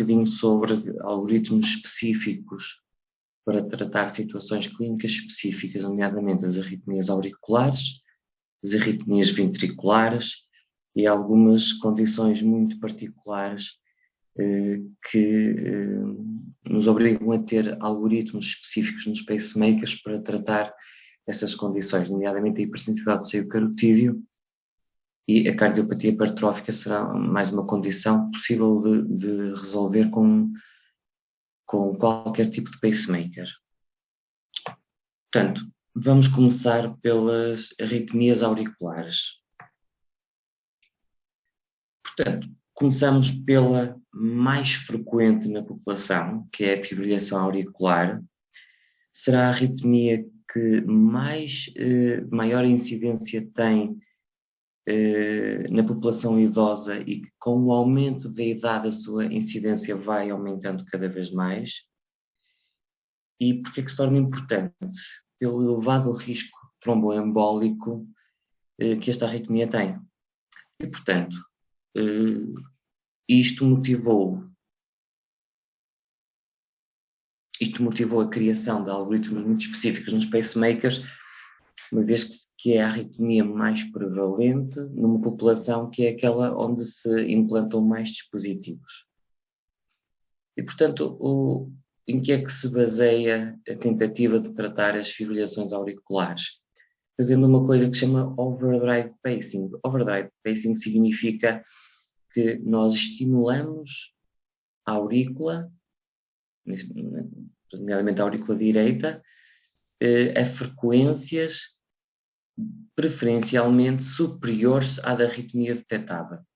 bocadinho sobre algoritmos específicos para tratar situações clínicas específicas, nomeadamente as arritmias auriculares, as arritmias ventriculares e algumas condições muito particulares que nos obrigam a ter algoritmos específicos nos pacemakers para tratar essas condições, nomeadamente a hipersensibilidade do seio carotídeo e a cardiopatia hipertrófica será mais uma condição possível de resolver com qualquer tipo de pacemaker. Portanto, vamos começar pelas arritmias auriculares. Portanto, começamos pela mais frequente na população, que é a fibrilhação auricular. Será a arritmia que maior incidência tem na população idosa e que com o aumento da idade a sua incidência vai aumentando cada vez mais. E porquê que se torna importante? Pelo elevado risco tromboembólico que esta arritmia tem. E, portanto, isto motivou a criação de algoritmos muito específicos nos pacemakers, uma vez que é a arritmia mais prevalente numa população que é aquela onde se implantam mais dispositivos. E, portanto, em que é que se baseia a tentativa de tratar as fibrilhações auriculares? Fazendo uma coisa que se chama overdrive pacing. Overdrive pacing significa que nós estimulamos a aurícula, nomeadamente a aurícula direita, a frequências preferencialmente superiores à da arritmia detectada.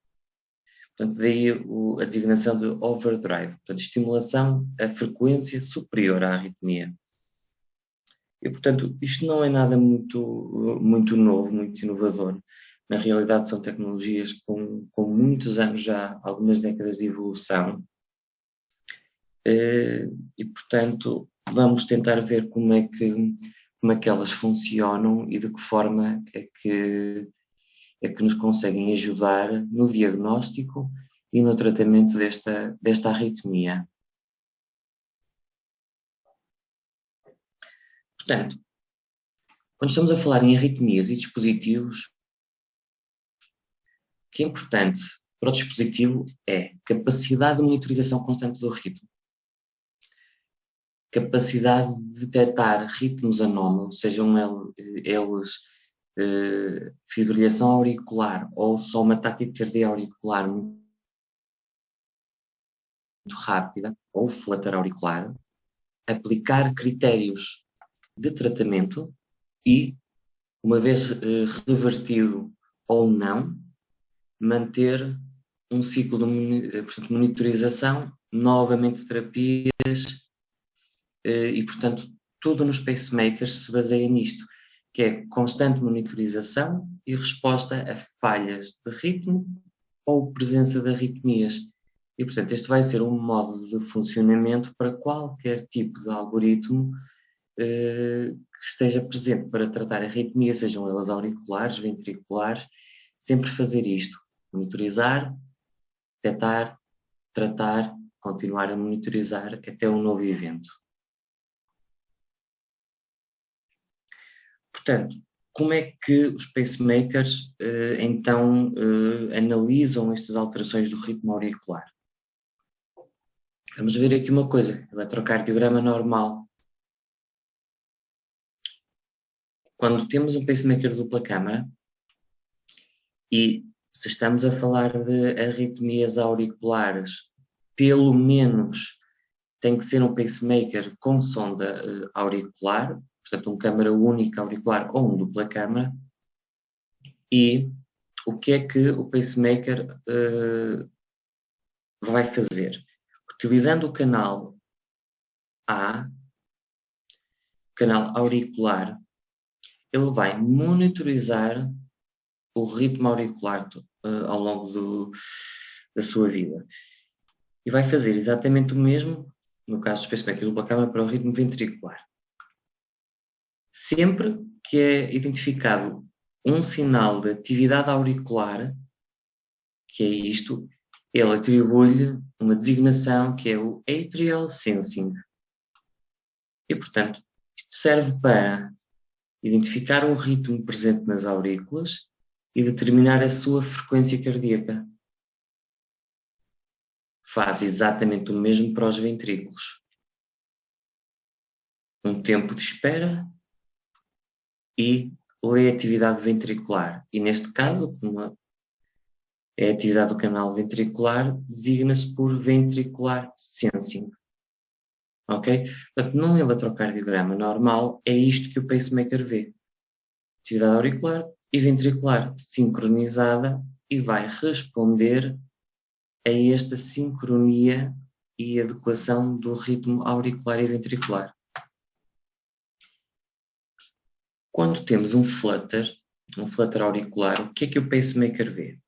Portanto, daí a designação de overdrive, portanto, estimulação a frequência superior à arritmia. E, portanto, isto não é nada muito novo, muito inovador. Na realidade, são tecnologias com muitos anos já, algumas décadas de evolução. E, portanto, vamos tentar ver como é que elas funcionam e de que forma é que nos conseguem ajudar no diagnóstico e no tratamento desta arritmia. Portanto, quando estamos a falar em arritmias e dispositivos, o que é importante para o dispositivo é capacidade de monitorização constante do ritmo, capacidade de detectar ritmos anómalos, sejam eles fibrilhação auricular ou só uma taquicardia auricular muito rápida ou flutter auricular, aplicar critérios de tratamento e, uma vez revertido ou não, manter um ciclo de monitorização, novamente terapias e, portanto, tudo nos pacemakers se baseia nisto, que é constante monitorização e resposta a falhas de ritmo ou presença de arritmias. E, portanto, este vai ser um modo de funcionamento para qualquer tipo de algoritmo que esteja presente para tratar arritmias, sejam elas auriculares, ventriculares, sempre fazer isto, monitorizar, detectar, tratar, continuar a monitorizar até um novo evento. Portanto, como é que os pacemakers então analisam estas alterações do ritmo auricular? Vamos ver aqui uma coisa, eletrocardiograma normal. Quando temos um pacemaker dupla câmara e se estamos a falar de arritmias auriculares, pelo menos tem que ser um pacemaker com sonda auricular, portanto um câmara única auricular ou um dupla câmara. E o que é que o pacemaker vai fazer? Utilizando o canal A, canal auricular, ele vai monitorizar o ritmo auricular ao longo da sua vida. E vai fazer exatamente o mesmo, no caso dos pacemakers dupla câmara, para o ritmo ventricular. Sempre que é identificado um sinal de atividade auricular, que é isto, ele atribui-lhe uma designação que é o Atrial Sensing. E, portanto, isto serve para identificar o ritmo presente nas aurículas e determinar a sua frequência cardíaca. Faz exatamente o mesmo para os ventrículos. Um tempo de espera e lê a atividade ventricular. E neste caso, como é a atividade do canal ventricular, designa-se por ventricular sensing. Ok? Portanto, num eletrocardiograma normal, é isto que o pacemaker vê. Atividade auricular e ventricular sincronizada e vai responder a esta sincronia e adequação do ritmo auricular e ventricular. Quando temos um flutter auricular, o que é o pacemaker vê?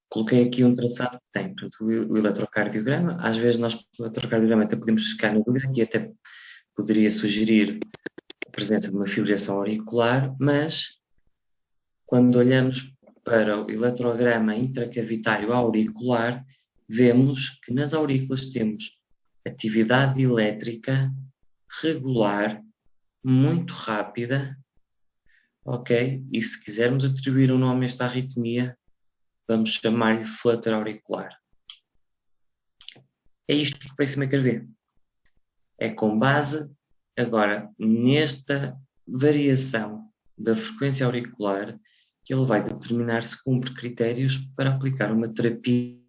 Coloquei aqui um traçado que tem, portanto, o eletrocardiograma. Às vezes nós, o eletrocardiograma, até podemos ficar na dúvida, que até poderia sugerir a presença de uma fibrilação auricular, mas quando olhamos para o eletrograma intracavitário auricular, vemos que nas aurículas temos atividade elétrica regular, muito rápida, ok? E se quisermos atribuir um nome a esta arritmia, vamos chamar-lhe flutter auricular. É isto que o pacemaker vê. É com base, agora, nesta variação da frequência auricular, que ele vai determinar se cumpre critérios para aplicar uma terapia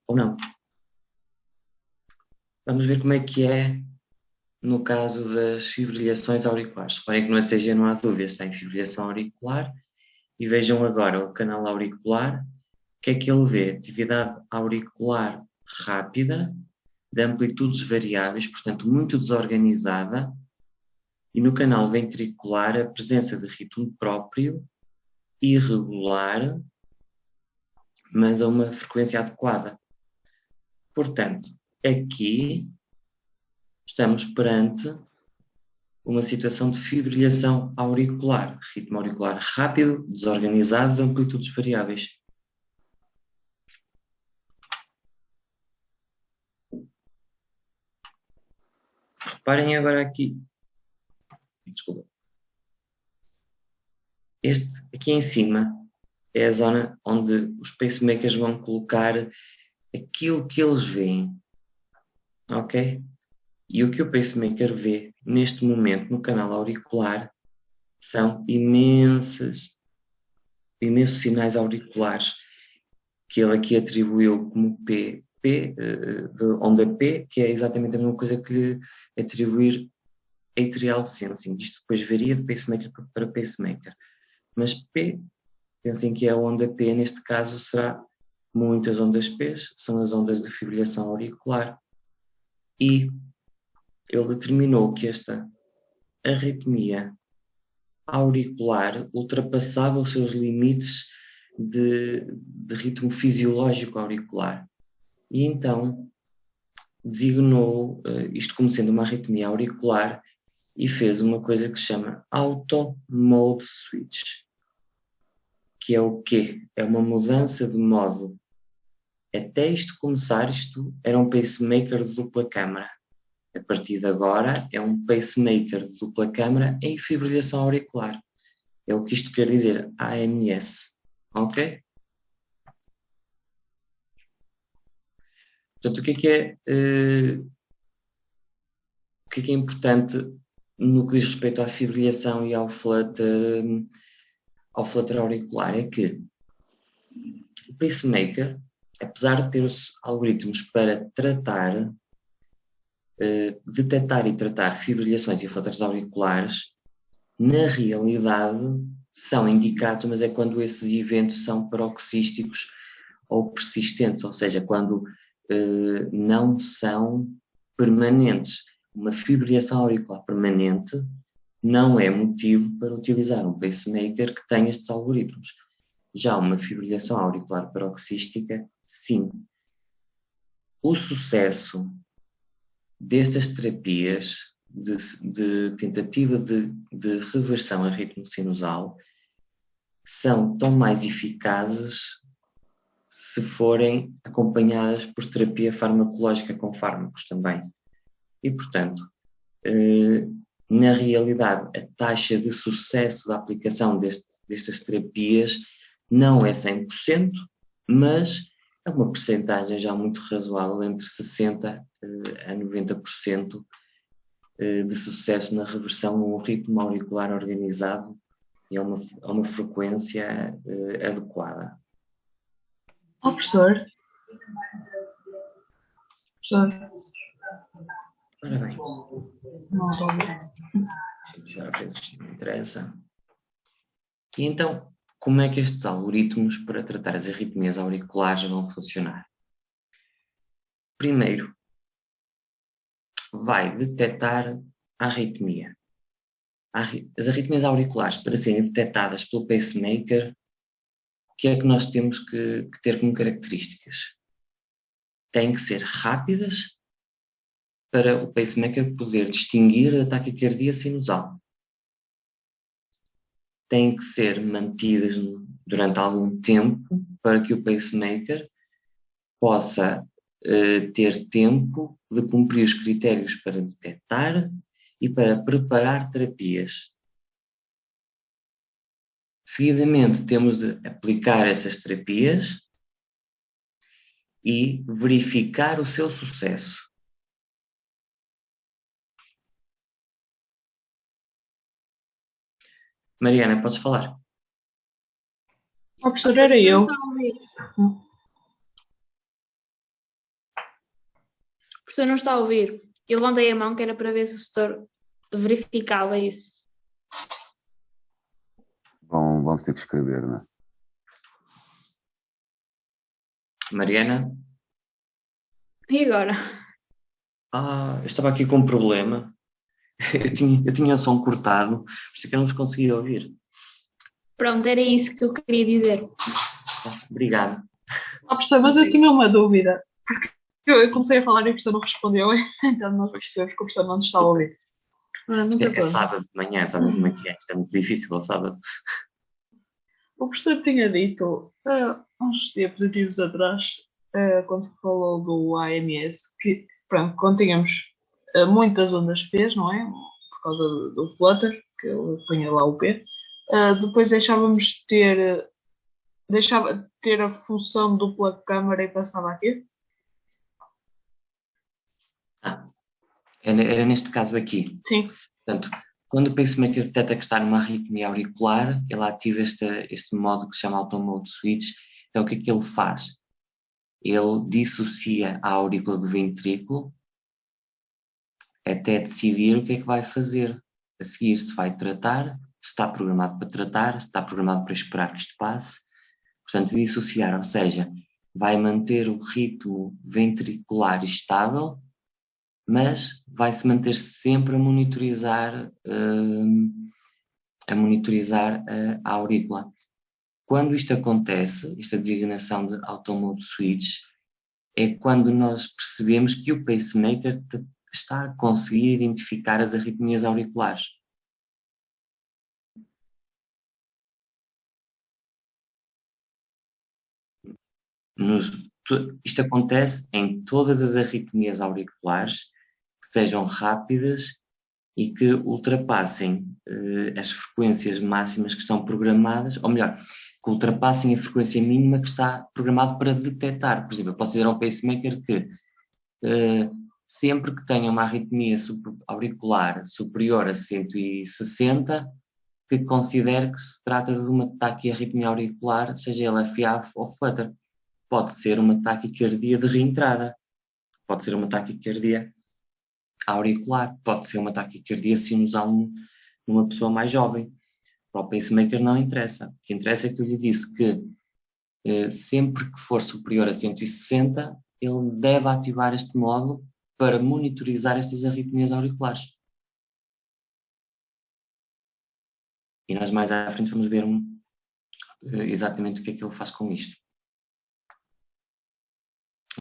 ou não. Vamos ver como é que é no caso das fibrilhações auriculares. Reparem que no ECG não há dúvidas, tem fibrilhação auricular. E vejam agora o canal auricular. O que é que ele vê? Atividade auricular rápida, de amplitudes variáveis, portanto muito desorganizada. E no canal ventricular a presença de ritmo próprio, irregular, mas a uma frequência adequada. Portanto, aqui estamos perante uma situação de fibrilhação auricular, ritmo auricular rápido, desorganizado, de amplitudes variáveis. Reparem agora aqui. Desculpa. Este aqui em cima é a zona onde os pacemakers vão colocar aquilo que eles veem. Ok? E o que o pacemaker vê neste momento no canal auricular são imensos sinais auriculares que ele aqui atribuiu como P, de onda P, que é exatamente a mesma coisa que lhe atribuir atrial sensing. Isto depois varia de pacemaker para pacemaker. Mas P, pensem que a onda P neste caso será muitas ondas P, são as ondas de fibrilhação auricular. E ele determinou que esta arritmia auricular ultrapassava os seus limites de ritmo fisiológico auricular. E então designou isto como sendo uma arritmia auricular e fez uma coisa que se chama Auto Mode Switch. Que é o quê? É uma mudança de modo. Até isto começar, isto era um pacemaker de dupla câmara. A partir de agora é um pacemaker de dupla câmara em fibrilhação auricular. É o que isto quer dizer, AMS. Ok? Portanto, o que é importante no que diz respeito à fibrilhação e ao flutter auricular? É que o pacemaker, apesar de ter os algoritmos para detectar e tratar fibrilhações e flutters auriculares, na realidade são indicados, mas é quando esses eventos são paroxísticos ou persistentes, ou seja, quando não são permanentes. Uma fibrilhação auricular permanente não é motivo para utilizar um pacemaker que tenha estes algoritmos. Já uma fibrilhação auricular paroxística, sim. O sucesso destas terapias de tentativa de reversão a ritmo sinusal são tão mais eficazes se forem acompanhadas por terapia farmacológica com fármacos também. E, portanto, na realidade, a taxa de sucesso da aplicação destas terapias não é 100%, mas é uma percentagem já muito razoável, entre 60% a 90% de sucesso na reversão a um ritmo auricular organizado e a uma frequência adequada. Professor. Ora bem, Não estou a ver. deixa eu passar à frente, isto não interessa. E então, como é que estes algoritmos para tratar as arritmias auriculares vão funcionar? Primeiro, vai detectar a arritmia. As arritmias auriculares, para serem detectadas pelo pacemaker, o que é que nós temos que ter como características? Têm que ser rápidas para o pacemaker poder distinguir a taquicardia sinusal. Têm que ser mantidas durante algum tempo para que o pacemaker possa ter tempo de cumprir os critérios para detectar e para preparar terapias. Seguidamente, temos de aplicar essas terapias e verificar o seu sucesso. Mariana, podes falar? Professor, era eu. O professor não está a ouvir. Eu levantei a mão que era para ver se o setor verificava isso. Bom, vamos ter que escrever, não é? Mariana? E agora? Eu estava aqui com um problema. Eu tinha o som cortado, por isso é que eu não vos conseguia ouvir. Pronto, era isso que eu queria dizer. Obrigado. Professor, mas eu tinha uma dúvida. Eu comecei a falar e o professor não respondeu, então nós percebemos que o professor não nos está a ouvir. Não Isto tem é problema. sábado de manhã, sabem como é que é? Isto é muito difícil ao sábado. O professor tinha dito uns diapositivos atrás, quando falou do AMS, que pronto, quando tínhamos muitas ondas P, não é? Por causa do flutter, que eu punha lá o P, depois deixava de ter a função dupla câmara e passava aqui. Era neste caso aqui. Sim. Portanto, quando o pacemaker detecta que está numa arritmia auricular, ele ativa este modo que se chama Auto Mode Switch. Então, o que é que ele faz? Ele dissocia a aurícula do ventrículo até decidir o que é que vai fazer. A seguir, se vai tratar, se está programado para tratar, se está programado para esperar que isto passe. Portanto, dissociar, ou seja, vai manter o ritmo ventricular estável, mas vai-se manter sempre a monitorizar a aurícula. Quando isto acontece, esta designação de Auto Mode Switch, é quando nós percebemos que o pacemaker está a conseguir identificar as arritmias auriculares. Isto acontece em todas as arritmias auriculares que sejam rápidas e que ultrapassem as frequências máximas que estão programadas, ou melhor, que ultrapassem a frequência mínima que está programado para detectar. Por exemplo, eu posso dizer ao pacemaker que sempre que tenha uma arritmia auricular superior a 160, que considere que se trata de uma taquiarritmia auricular, seja ela FA ou flutter. Pode ser uma taquicardia de reentrada, pode ser uma taquicardia auricular, pode ser uma taquicardia sinusal numa pessoa mais jovem. Para o pacemaker não interessa. O que interessa é que eu lhe disse que sempre que for superior a 160, ele deve ativar este modo para monitorizar estas arritmias auriculares. E nós mais à frente vamos ver exatamente o que é que ele faz com isto.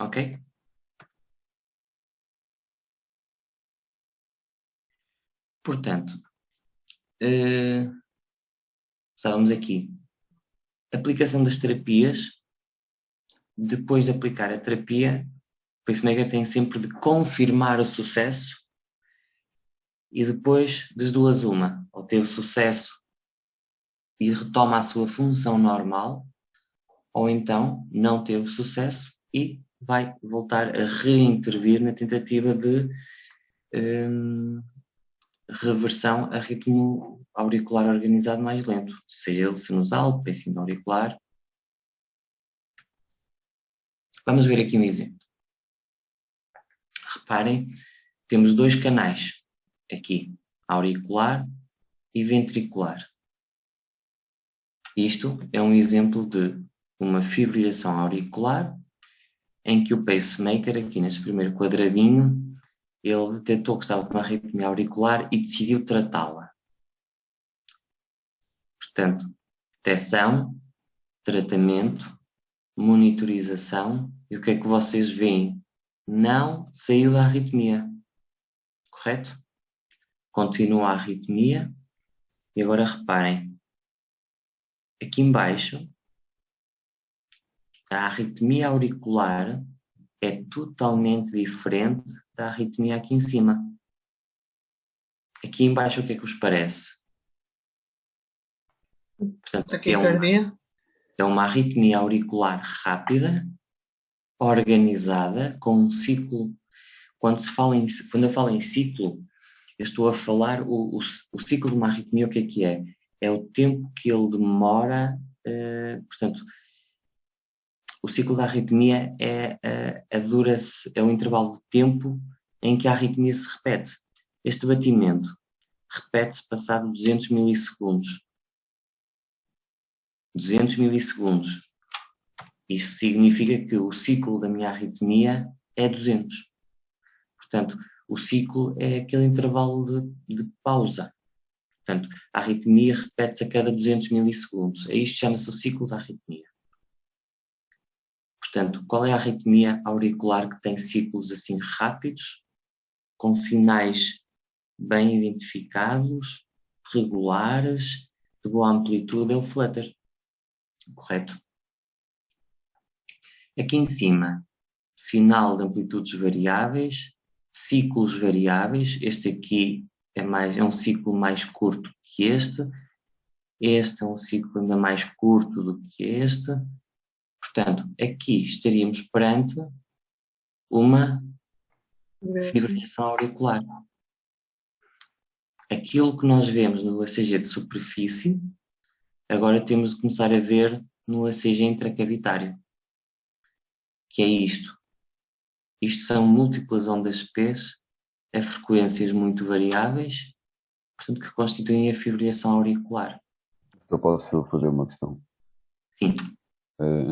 Ok? Portanto, estávamos aqui. Aplicação das terapias depois de aplicar a terapia, o pacemaker tem sempre de confirmar o sucesso e depois, das duas uma, ou teve sucesso e retoma a sua função normal, ou então não teve sucesso e vai voltar a reintervir na tentativa de reversão a ritmo auricular organizado mais lento, seja ele sinusal, pacing auricular. Vamos ver aqui um exemplo. Reparem, temos dois canais aqui, auricular e ventricular. Isto é um exemplo de uma fibrilhação auricular em que o pacemaker, aqui neste primeiro quadradinho, ele detectou que estava com uma arritmia auricular e decidiu tratá-la. Portanto, detecção, tratamento, monitorização, e o que é que vocês veem? Não saiu da arritmia, correto? Continua a arritmia, e agora reparem, aqui embaixo, a arritmia auricular é totalmente diferente da arritmia aqui em cima. Aqui embaixo o que é que vos parece? Portanto, aqui é uma arritmia auricular rápida, organizada, com um ciclo. Quando eu falo em ciclo, eu estou a falar o ciclo de uma arritmia, o que é que é? É o tempo que ele demora, portanto, o ciclo da arritmia é o intervalo de tempo em que a arritmia se repete. Este batimento repete-se passado 200 milissegundos. 200 milissegundos. Isso significa que o ciclo da minha arritmia é 200. Portanto, o ciclo é aquele intervalo de pausa. Portanto, a arritmia repete-se a cada 200 milissegundos. Isto chama-se o ciclo da arritmia. Portanto, qual é a arritmia auricular que tem ciclos assim rápidos, com sinais bem identificados, regulares, de boa amplitude? É o flutter, correto? Aqui em cima, sinal de amplitudes variáveis, ciclos variáveis. Este aqui é um ciclo mais curto que este. Este é um ciclo ainda mais curto do que este. Portanto, aqui estaríamos perante uma fibrilação auricular. Aquilo que nós vemos no ECG de superfície, agora temos de começar a ver no ECG intracavitário, que é isto. Isto são múltiplas ondas P a frequências muito variáveis, portanto, que constituem a fibrilação auricular. Eu posso fazer uma questão? Sim.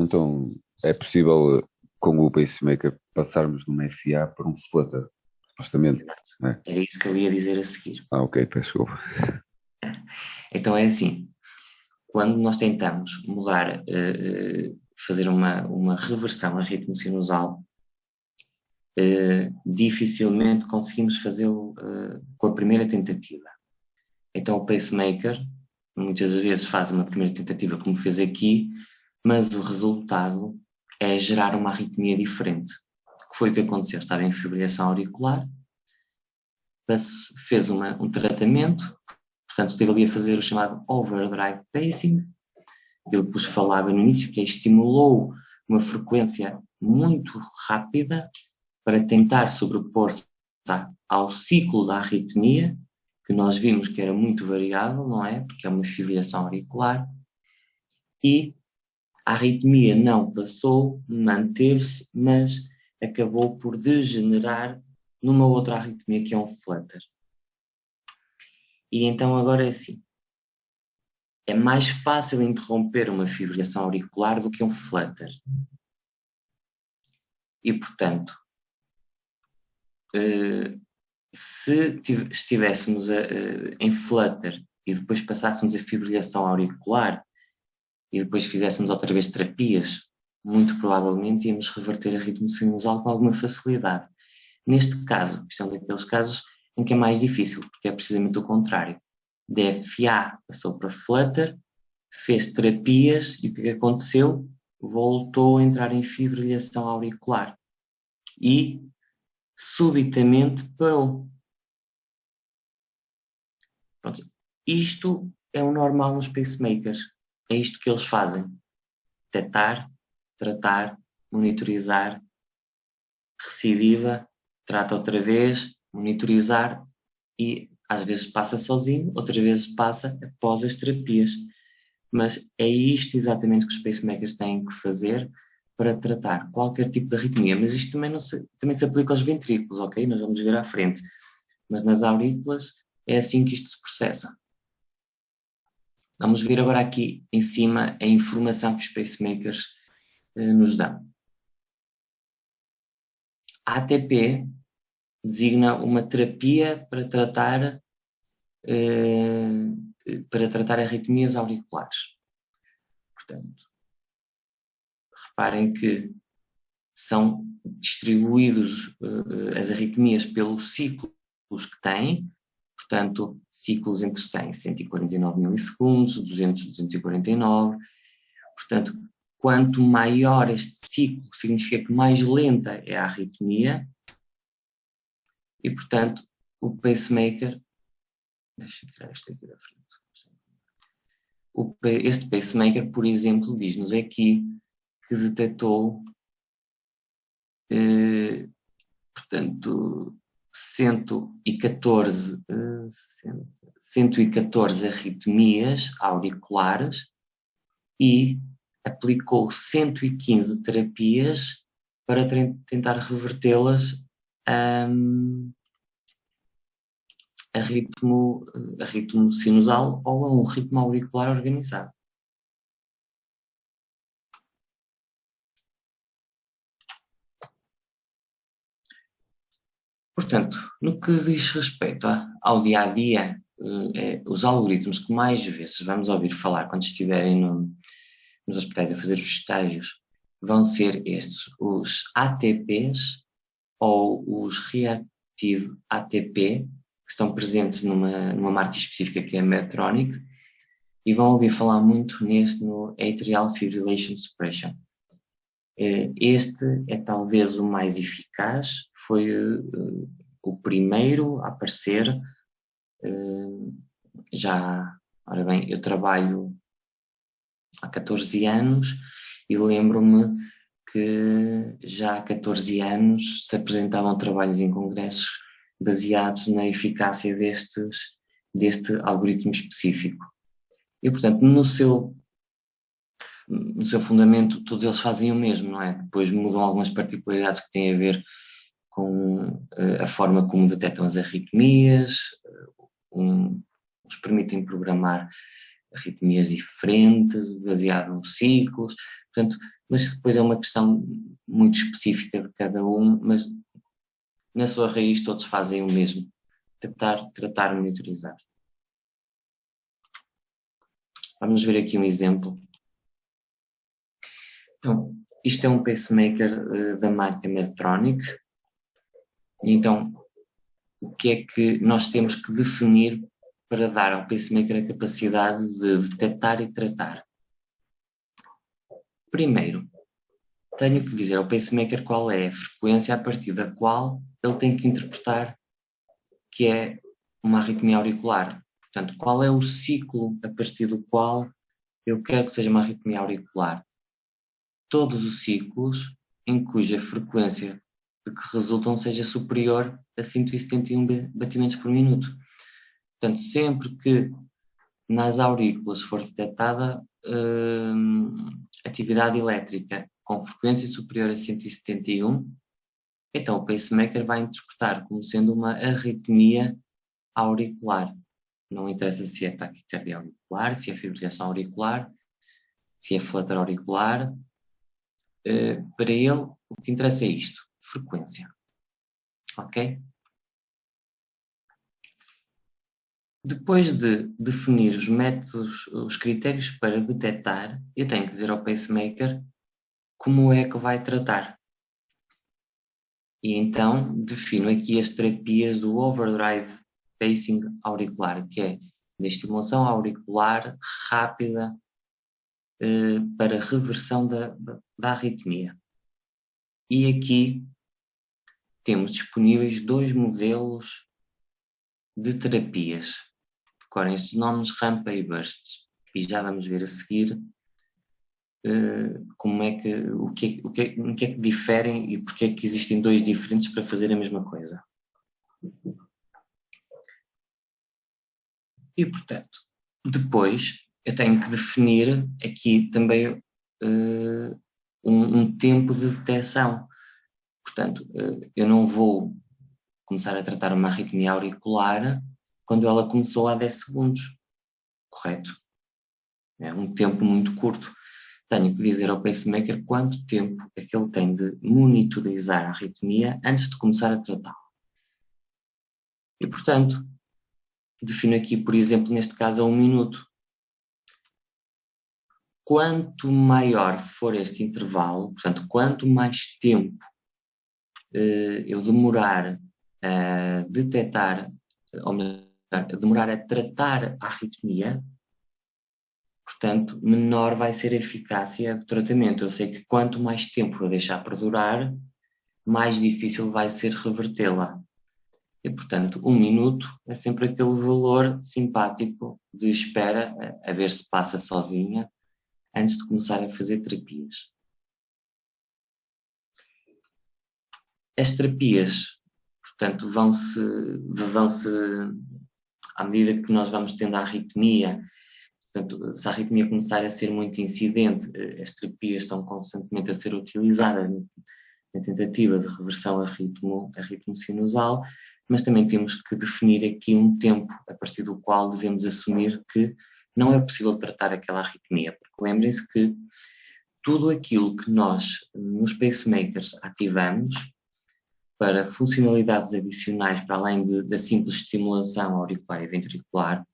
Então, é possível, com o pacemaker, passarmos de uma FA para um flutter, supostamente? Exato. É? Era isso que eu ia dizer a seguir. Ok, peço desculpa. Então é assim, quando nós tentamos mudar, fazer uma reversão a ritmo sinusal, dificilmente conseguimos fazê-lo com a primeira tentativa. Então o pacemaker muitas vezes faz uma primeira tentativa como fez aqui, mas o resultado é gerar uma arritmia diferente. Que foi o que aconteceu? Estava em fibrilação auricular, fez um tratamento, portanto esteve ali a fazer o chamado overdrive pacing, que vos falava no início, que estimulou uma frequência muito rápida para tentar sobrepor-se ao ciclo da arritmia, que nós vimos que era muito variável, não é? Porque é uma fibrilação auricular, e a arritmia não passou, manteve-se, mas acabou por degenerar numa outra arritmia, que é um flutter. E então agora é assim, é mais fácil interromper uma fibrilação auricular do que um flutter. E, portanto, se estivéssemos em flutter e depois passássemos a fibrilação auricular e depois fizéssemos outra vez terapias, muito provavelmente íamos reverter a ritmo sinusal com alguma facilidade. Neste caso, isto é um daqueles casos em que é mais difícil, porque é precisamente o contrário. De FA passou para flutter, fez terapias e o que aconteceu? voltou a entrar em fibrilhação auricular e subitamente parou. Pronto. Isto é o normal nos pacemakers. É isto que eles fazem. Detectar, tratar, monitorizar, recidiva, trata outra vez, monitorizar e às vezes passa sozinho, outras vezes passa após as terapias. Mas é isto exatamente que os pacemakers têm que fazer para tratar qualquer tipo de arritmia. Mas isto também se aplica aos ventrículos, ok? Nós vamos ver à frente. Mas nas aurículas é assim que isto se processa. Vamos ver agora aqui em cima a informação que os pacemakers nos dão. A ATP designa uma terapia para tratar arritmias auriculares. Portanto, reparem que são distribuídos as arritmias pelos ciclos que têm, portanto, ciclos entre 100 e 149 milissegundos, 200, 249. Portanto, quanto maior este ciclo, significa que mais lenta é a arritmia e, portanto, o pacemaker... Deixa-me tirar isto aqui da frente. Este pacemaker, por exemplo, diz-nos aqui que detectou, portanto, 114 arritmias auriculares e aplicou 115 terapias para tentar revertê-las a ritmo sinusal ou a um ritmo auricular organizado. Portanto, no que diz respeito ao dia-a-dia, os algoritmos que mais vezes vamos ouvir falar quando estiverem nos hospitais a fazer os estágios vão ser estes, os ATPs ou os Reactive ATP, que estão presentes numa marca específica que é a Medtronic, e vão ouvir falar muito no Atrial Fibrillation Suppression. Este é talvez o mais eficaz, foi o primeiro a aparecer. Ora bem, eu trabalho há 14 anos e lembro-me que já há 14 anos se apresentavam trabalhos em congressos baseados na eficácia deste algoritmo específico. E, portanto, no seu fundamento, todos eles fazem o mesmo, não é? Depois mudam algumas particularidades que têm a ver com a forma como detectam as arritmias, nos permitem programar arritmias diferentes, baseado nos ciclos, portanto, mas depois é uma questão muito específica de cada um, mas na sua raiz todos fazem o mesmo, tratar, monitorizar. Vamos ver aqui um exemplo. Então, isto é um pacemaker da marca Medtronic. E então, o que é que nós temos que definir para dar ao pacemaker a capacidade de detectar e tratar? Primeiro, tenho que dizer ao pacemaker qual é a frequência a partir da qual ele tem que interpretar que é uma arritmia auricular. Portanto, qual é o ciclo a partir do qual eu quero que seja uma arritmia auricular? Todos os ciclos em cuja frequência de que resultam seja superior a 171 batimentos por minuto. Portanto, sempre que nas aurículas for detectada atividade elétrica com frequência superior a 171, então o pacemaker vai interpretar como sendo uma arritmia auricular. Não interessa se é taquicardia auricular, se é fibrilação auricular, se é flutter auricular. Para ele, o que interessa é isto, frequência. Ok? Depois de definir os métodos, os critérios para detectar, eu tenho que dizer ao pacemaker como é que vai tratar. E então defino aqui as terapias do overdrive pacing auricular, que é de estimulação auricular rápida para reversão da arritmia. E aqui temos disponíveis 2 modelos de terapias. Decorem estes nomes, rampa e burst. E já vamos ver a seguir como é que, em que é que diferem e porque é que existem 2 diferentes para fazer a mesma coisa. E, portanto, depois eu tenho que definir aqui também um tempo de detecção. Portanto, eu não vou começar a tratar uma arritmia auricular quando ela começou há 10 segundos, correto? É um tempo muito curto. Tenho que dizer ao pacemaker quanto tempo é que ele tem de monitorizar a arritmia antes de começar a tratá-la. E, portanto, defino aqui, por exemplo, neste caso, a 1 minuto. Quanto maior for este intervalo, portanto, quanto mais tempo eu demorar a detectar, ou melhor, demorar a tratar a arritmia, portanto, menor vai ser a eficácia do tratamento. Eu sei que quanto mais tempo eu deixar perdurar, mais difícil vai ser revertê-la. E, portanto, 1 minuto é sempre aquele valor simpático de espera a ver se passa sozinha antes de começar a fazer terapias. As terapias, portanto, vão-se à medida que nós vamos tendo a arritmia. Portanto, se a arritmia começar a ser muito incidente, as terapias estão constantemente a ser utilizadas na tentativa de reversão a ritmo sinusal, mas também temos que definir aqui um tempo a partir do qual devemos assumir que não é possível tratar aquela arritmia, porque lembrem-se que tudo aquilo que nós nos pacemakers ativamos para funcionalidades adicionais para além da simples estimulação auricular e ventricular,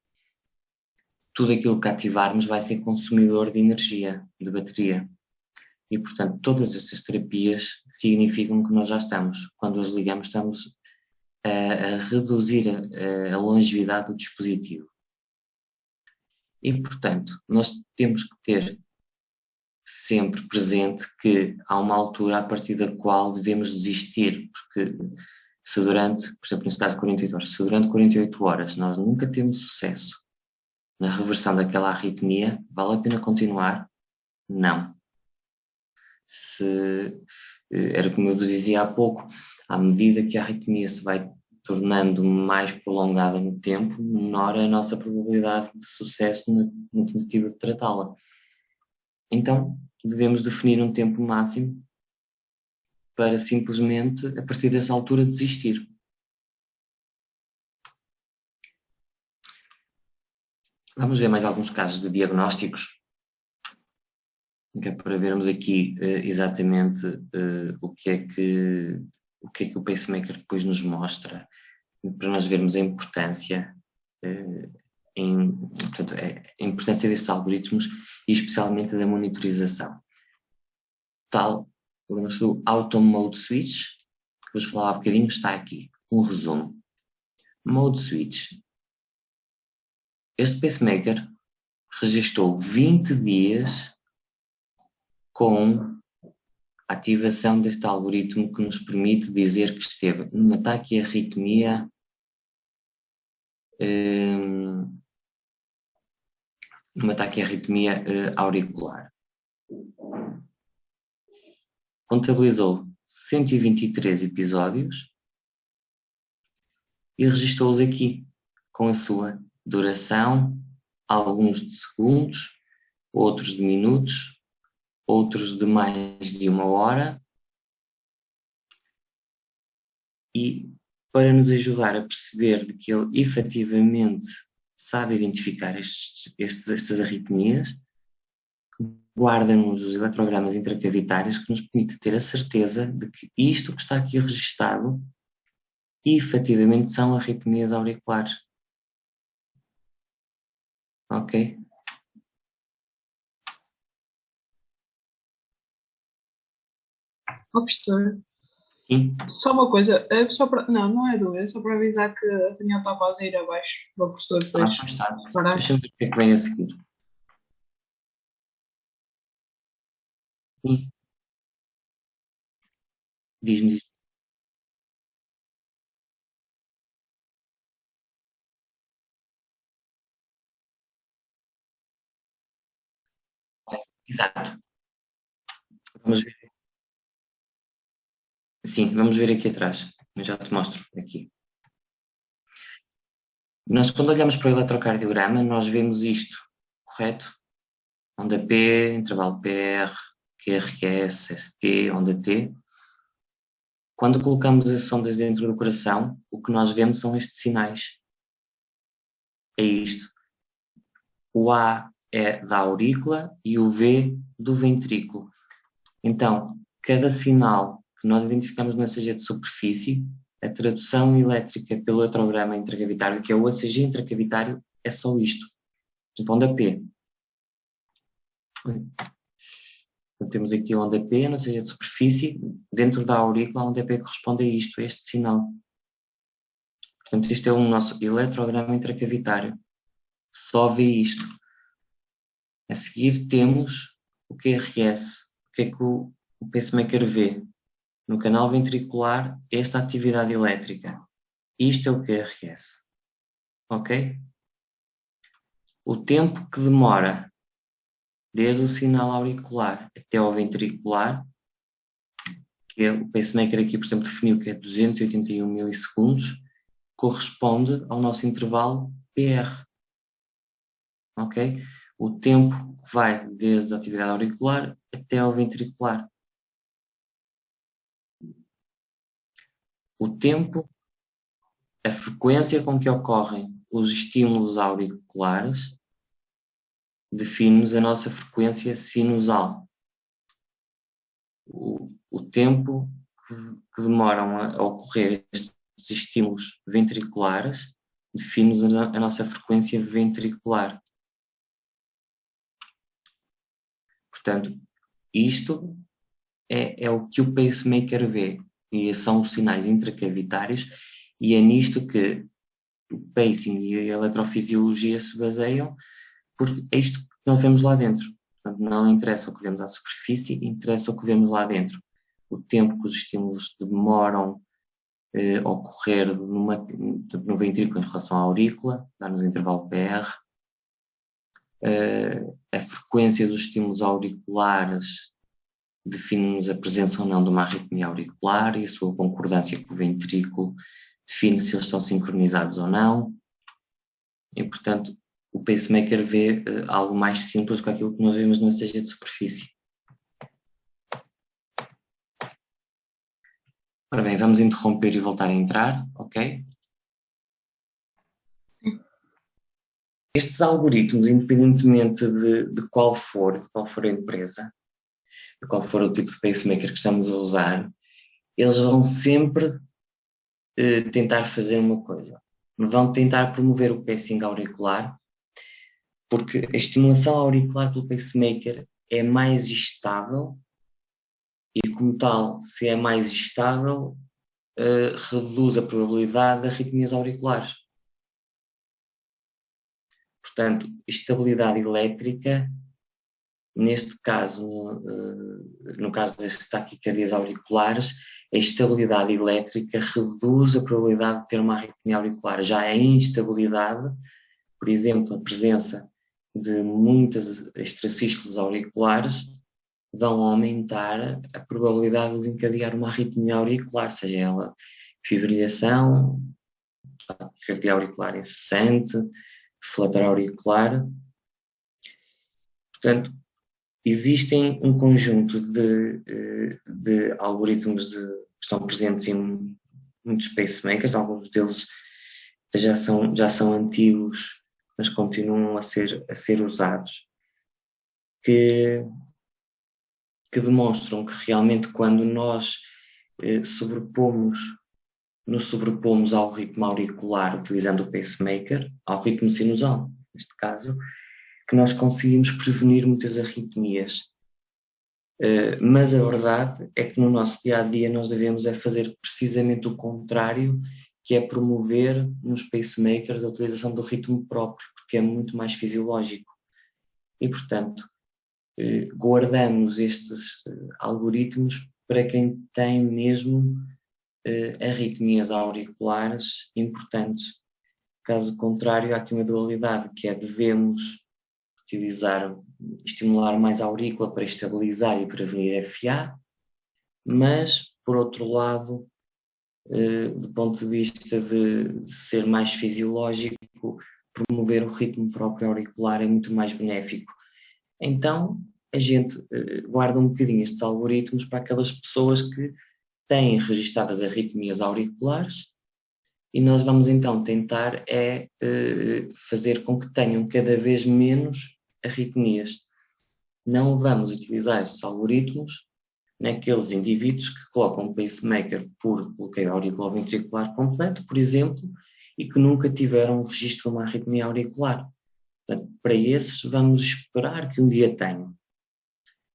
tudo aquilo que ativarmos vai ser consumidor de energia, de bateria. E, portanto, todas essas terapias significam que nós já estamos, quando as ligamos, estamos a reduzir a longevidade do dispositivo. E, portanto, nós temos que ter sempre presente que há uma altura a partir da qual devemos desistir, porque se durante, por exemplo, neste caso 48 horas, se durante 48 horas nós nunca temos sucesso na reversão daquela arritmia, vale a pena continuar? Não. Era como eu vos dizia há pouco, à medida que a arritmia se vai tornando mais prolongada no tempo, menor é a nossa probabilidade de sucesso na tentativa de tratá-la. Então, devemos definir um tempo máximo para simplesmente, a partir dessa altura, desistir. Vamos ver mais alguns casos de diagnósticos, que é para vermos aqui exatamente o que é que o pacemaker depois nos mostra, para nós vermos a importância, portanto, a importância destes algoritmos e especialmente da monitorização. Tal, lembra-se do Auto Mode Switch, que vos falava há bocadinho, está aqui, um resumo. Mode Switch. Este pacemaker registrou 20 dias com a ativação deste algoritmo que nos permite dizer que esteve numa taquiarritmia auricular. Contabilizou 123 episódios e registrou-os aqui com a sua duração, alguns de segundos, outros de minutos, outros de mais de 1 hora, e para nos ajudar a perceber de que ele efetivamente sabe identificar estas arritmias, guarda-nos os eletrogramas intracavitários que nos permite ter a certeza de que isto que está aqui registado efetivamente são arritmias auriculares. Ok? Professor, Sim. só uma coisa, não é dúvida, só para avisar que a reunião está quase a ir abaixo, para o professor depois Está. parar. Deixa-me ver o que é que vem a seguir. Sim. Diz-me. Exato. Vamos ver. Sim, vamos ver aqui atrás. Eu já te mostro aqui. Nós, quando olhamos para o eletrocardiograma, nós vemos isto, correto? Onda P, intervalo PR, QRS, ST, onda T. Quando colocamos as sondas dentro do coração, o que nós vemos são estes sinais. É isto. O A é da aurícula e o V do ventrículo. Então, cada sinal que nós identificamos no ECG de superfície, a tradução elétrica pelo eletrograma intracavitário, que é o ECG intracavitário, é só isto. Tipo, onda P. Então, temos aqui a onda P, no ECG de superfície, dentro da aurícula, a onda P corresponde a isto, a este sinal. Portanto, isto é o nosso eletrograma intracavitário. Só vê isto. A seguir temos o QRS. O que é que o pacemaker vê? No canal ventricular, esta atividade elétrica. Isto é o QRS. Ok? O tempo que demora desde o sinal auricular até ao ventricular, que é, o pacemaker aqui, por exemplo, definiu que é 281 milissegundos, corresponde ao nosso intervalo PR. Ok? O tempo que vai desde a atividade auricular até ao ventricular. O tempo, a frequência com que ocorrem os estímulos auriculares define-nos a nossa frequência sinusal. O tempo que demoram a ocorrer estes estímulos ventriculares define-nos a nossa frequência ventricular. Portanto, isto é o que o pacemaker vê, e são os sinais intracavitários, e é nisto que o pacing e a eletrofisiologia se baseiam, porque é isto que nós vemos lá dentro. Portanto, não interessa o que vemos à superfície, interessa o que vemos lá dentro. O tempo que os estímulos demoram a ocorrer no ventrículo em relação à aurícula, dá-nos o intervalo PR. A frequência dos estímulos auriculares define-nos a presença ou não de uma arritmia auricular e a sua concordância com o ventrículo define se eles estão sincronizados ou não. E, portanto, o pacemaker vê algo mais simples do que aquilo que nós vemos no ECG de superfície. Ora bem, vamos interromper e voltar a entrar, ok? Estes algoritmos, independentemente de qual for a empresa, de qual for o tipo de pacemaker que estamos a usar, eles vão sempre tentar fazer uma coisa. Vão tentar promover o pacing auricular, porque a estimulação auricular pelo pacemaker é mais estável e, como tal, se é mais estável, reduz a probabilidade de arritmias auriculares. Portanto, estabilidade elétrica, neste caso, no caso das taquicardias auriculares, a estabilidade elétrica reduz a probabilidade de ter uma arritmia auricular. Já a instabilidade, por exemplo, a presença de muitas extracístoles auriculares, vão aumentar a probabilidade de desencadear uma arritmia auricular, seja ela fibrilhação, taquicardia auricular incessante, flutter auricular. Portanto, existem um conjunto de algoritmos que estão presentes em muitos pacemakers, alguns deles já são antigos, mas continuam a ser usados, que demonstram que realmente quando nós nos sobrepomos ao ritmo auricular utilizando o pacemaker, ao ritmo sinusal, neste caso, que nós conseguimos prevenir muitas arritmias. Mas a verdade é que no nosso dia-a-dia nós devemos fazer precisamente o contrário, que é promover nos pacemakers a utilização do ritmo próprio, porque é muito mais fisiológico. E, portanto, guardamos estes algoritmos para quem tem mesmo arritmias auriculares importantes. Caso contrário, há aqui uma dualidade, que é devemos estimular mais a aurícula para estabilizar e prevenir FA, mas, por outro lado, do ponto de vista de ser mais fisiológico, promover o ritmo próprio auricular é muito mais benéfico. Então, a gente guarda um bocadinho estes algoritmos para aquelas pessoas que têm registadas arritmias auriculares, e nós vamos então tentar fazer com que tenham cada vez menos arritmias. Não vamos utilizar estes algoritmos naqueles indivíduos que colocam um pacemaker por bloqueio auriculoventricular completo, por exemplo, e que nunca tiveram um registro de uma arritmia auricular. Portanto, para esses, vamos esperar que um dia tenham.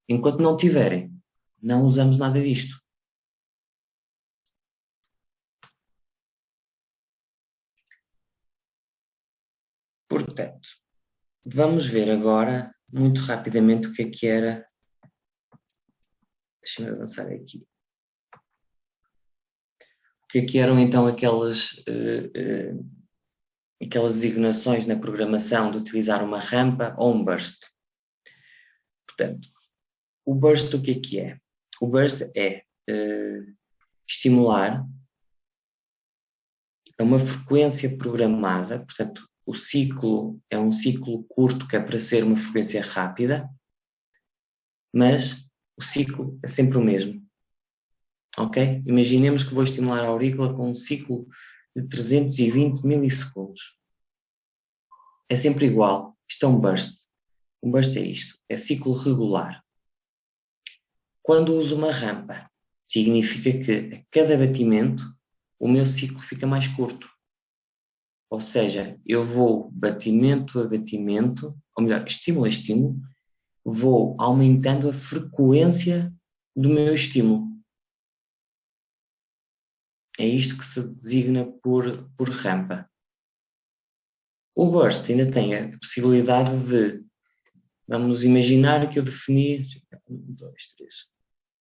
Enquanto não tiverem, não usamos nada disto. Portanto, vamos ver agora, muito rapidamente, o que era. Deixa-me avançar aqui. O que eram então aquelas designações na programação de utilizar uma rampa ou um burst. Portanto, o burst o que é? O burst é estimular a uma frequência programada, portanto, o ciclo é um ciclo curto que é para ser uma frequência rápida, mas o ciclo é sempre o mesmo. Ok? Imaginemos que vou estimular a aurícula com um ciclo de 320 milissegundos. É sempre igual. Isto é um burst. Um burst é isto. É ciclo regular. Quando uso uma rampa, significa que a cada batimento o meu ciclo fica mais curto. Ou seja, eu vou batimento a batimento, ou melhor, estímulo a estímulo, vou aumentando a frequência do meu estímulo. É isto que se designa por rampa. O burst ainda tem a possibilidade de, vamos imaginar que eu defini,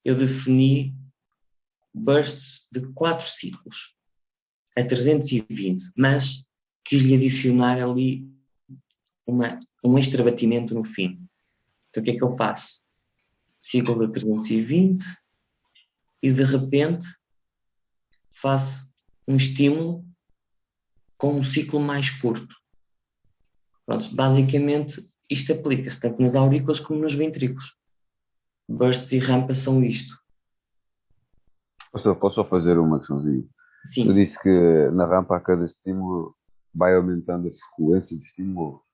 eu defini bursts de 4 ciclos a 320, mas quis-lhe adicionar ali um extra batimento no fim. Então o que é que eu faço? Ciclo de 320 e de repente faço um estímulo com um ciclo mais curto. Pronto, basicamente isto aplica-se tanto nas aurículas como nos ventrículos. Bursts e rampas são isto. Posso só fazer uma questãozinha? Sim. Eu disse que na rampa a cada estímulo vai aumentando a frequência do estímulo.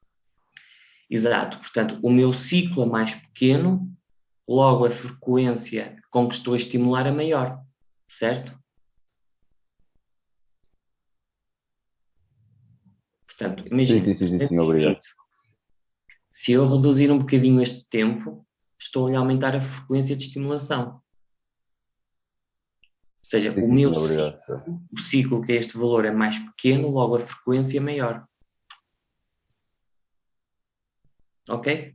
Exato. Portanto, o meu ciclo é mais pequeno, logo a frequência com que estou a estimular é maior. Certo? Portanto, imagina. Sim, obrigado. Se eu reduzir um bocadinho este tempo, estou a aumentar a frequência de estimulação. Ou seja, o meu ciclo, que é este valor, é mais pequeno, logo a frequência é maior. Ok?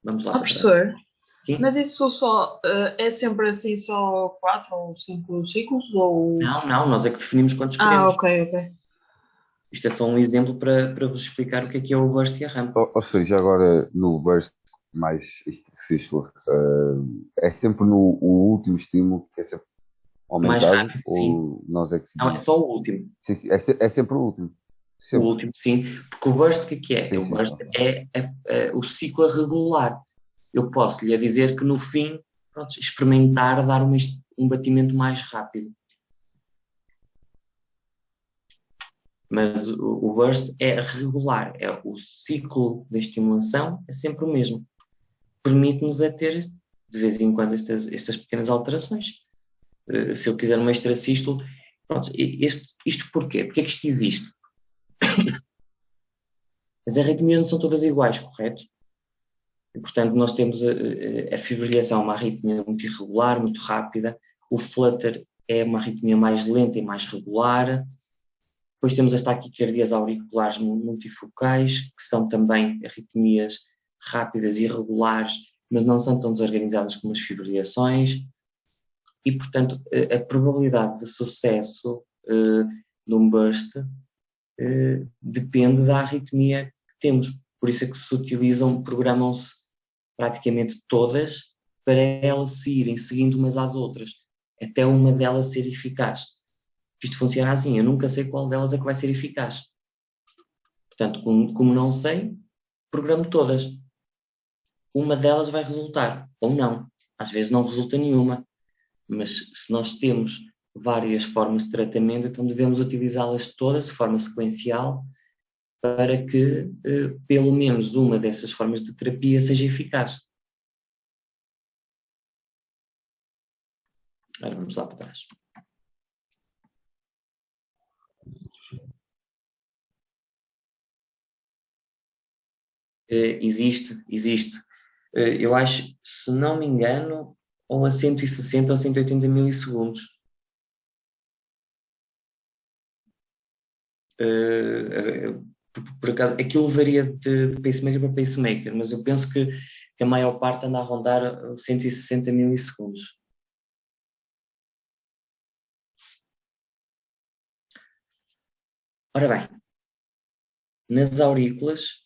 Vamos lá. Professor, sim? Mas isso só é sempre assim, só 4 ou 5 ciclos? Ou... Não, nós é que definimos quantos queremos. Ok. Isto é só um exemplo para vos explicar o que é o burst e a rampa. Ou seja, agora no burst mais fístula, é sempre no o último estímulo que é sempre aumentado? Mais rápido, ou sim. nós é que Não, é só o último. Sim, é sempre o último. Sempre. O último, sim. Porque o burst o que é? Sim, o burst é o ciclo a regular. Eu posso lhe dizer que no fim, pronto, experimentar dar um batimento mais rápido. Mas o burst é regular, é o ciclo da estimulação é sempre o mesmo. Permite-nos a ter, de vez em quando, estas pequenas alterações. Se eu quiser uma extracístole, pronto, isto porquê? Porque é que isto existe? As arritmias não são todas iguais, correto? E, portanto, nós temos a fibrilhação, uma arritmia muito irregular, muito rápida. O flutter é uma arritmia mais lenta e mais regular. Depois temos as taquicardias auriculares multifocais, que são também arritmias rápidas e irregulares, mas não são tão desorganizadas como as fibrilações e, portanto, a probabilidade de sucesso de um burst depende da arritmia que temos. Por isso é que se utilizam, programam-se praticamente todas para elas se irem seguindo umas às outras, até uma delas ser eficaz. Isto funciona assim, eu nunca sei qual delas é que vai ser eficaz. Portanto, como não sei, programo todas. Uma delas vai resultar, ou não. Às vezes não resulta nenhuma, mas se nós temos várias formas de tratamento, então devemos utilizá-las todas de forma sequencial para que pelo menos uma dessas formas de terapia seja eficaz. Agora vamos lá para trás. Existe. Eu acho, se não me engano, ou a 160 ou 180 milissegundos. Por acaso, aquilo varia de pacemaker para pacemaker, mas eu penso que a maior parte anda a rondar 160 milissegundos. Ora bem, nas aurículas,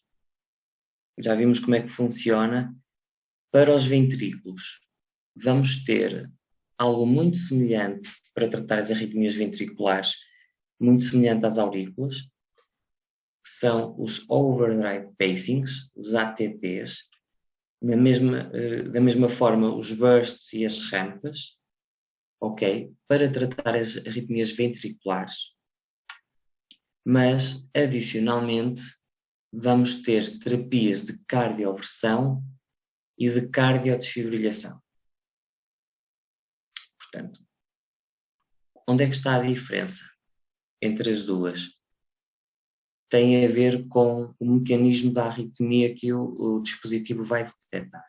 já vimos como é que funciona. Para os ventrículos, vamos ter algo muito semelhante para tratar as arritmias ventriculares, muito semelhante às aurículas, que são os overdrive pacings, os ATPs, da mesma forma os bursts e as rampas, ok? Para tratar as arritmias ventriculares. Mas, adicionalmente, vamos ter terapias de cardioversão e de cardiodesfibrilhação. Portanto, onde é que está a diferença entre as duas? Tem a ver com o mecanismo da arritmia que o dispositivo vai detectar.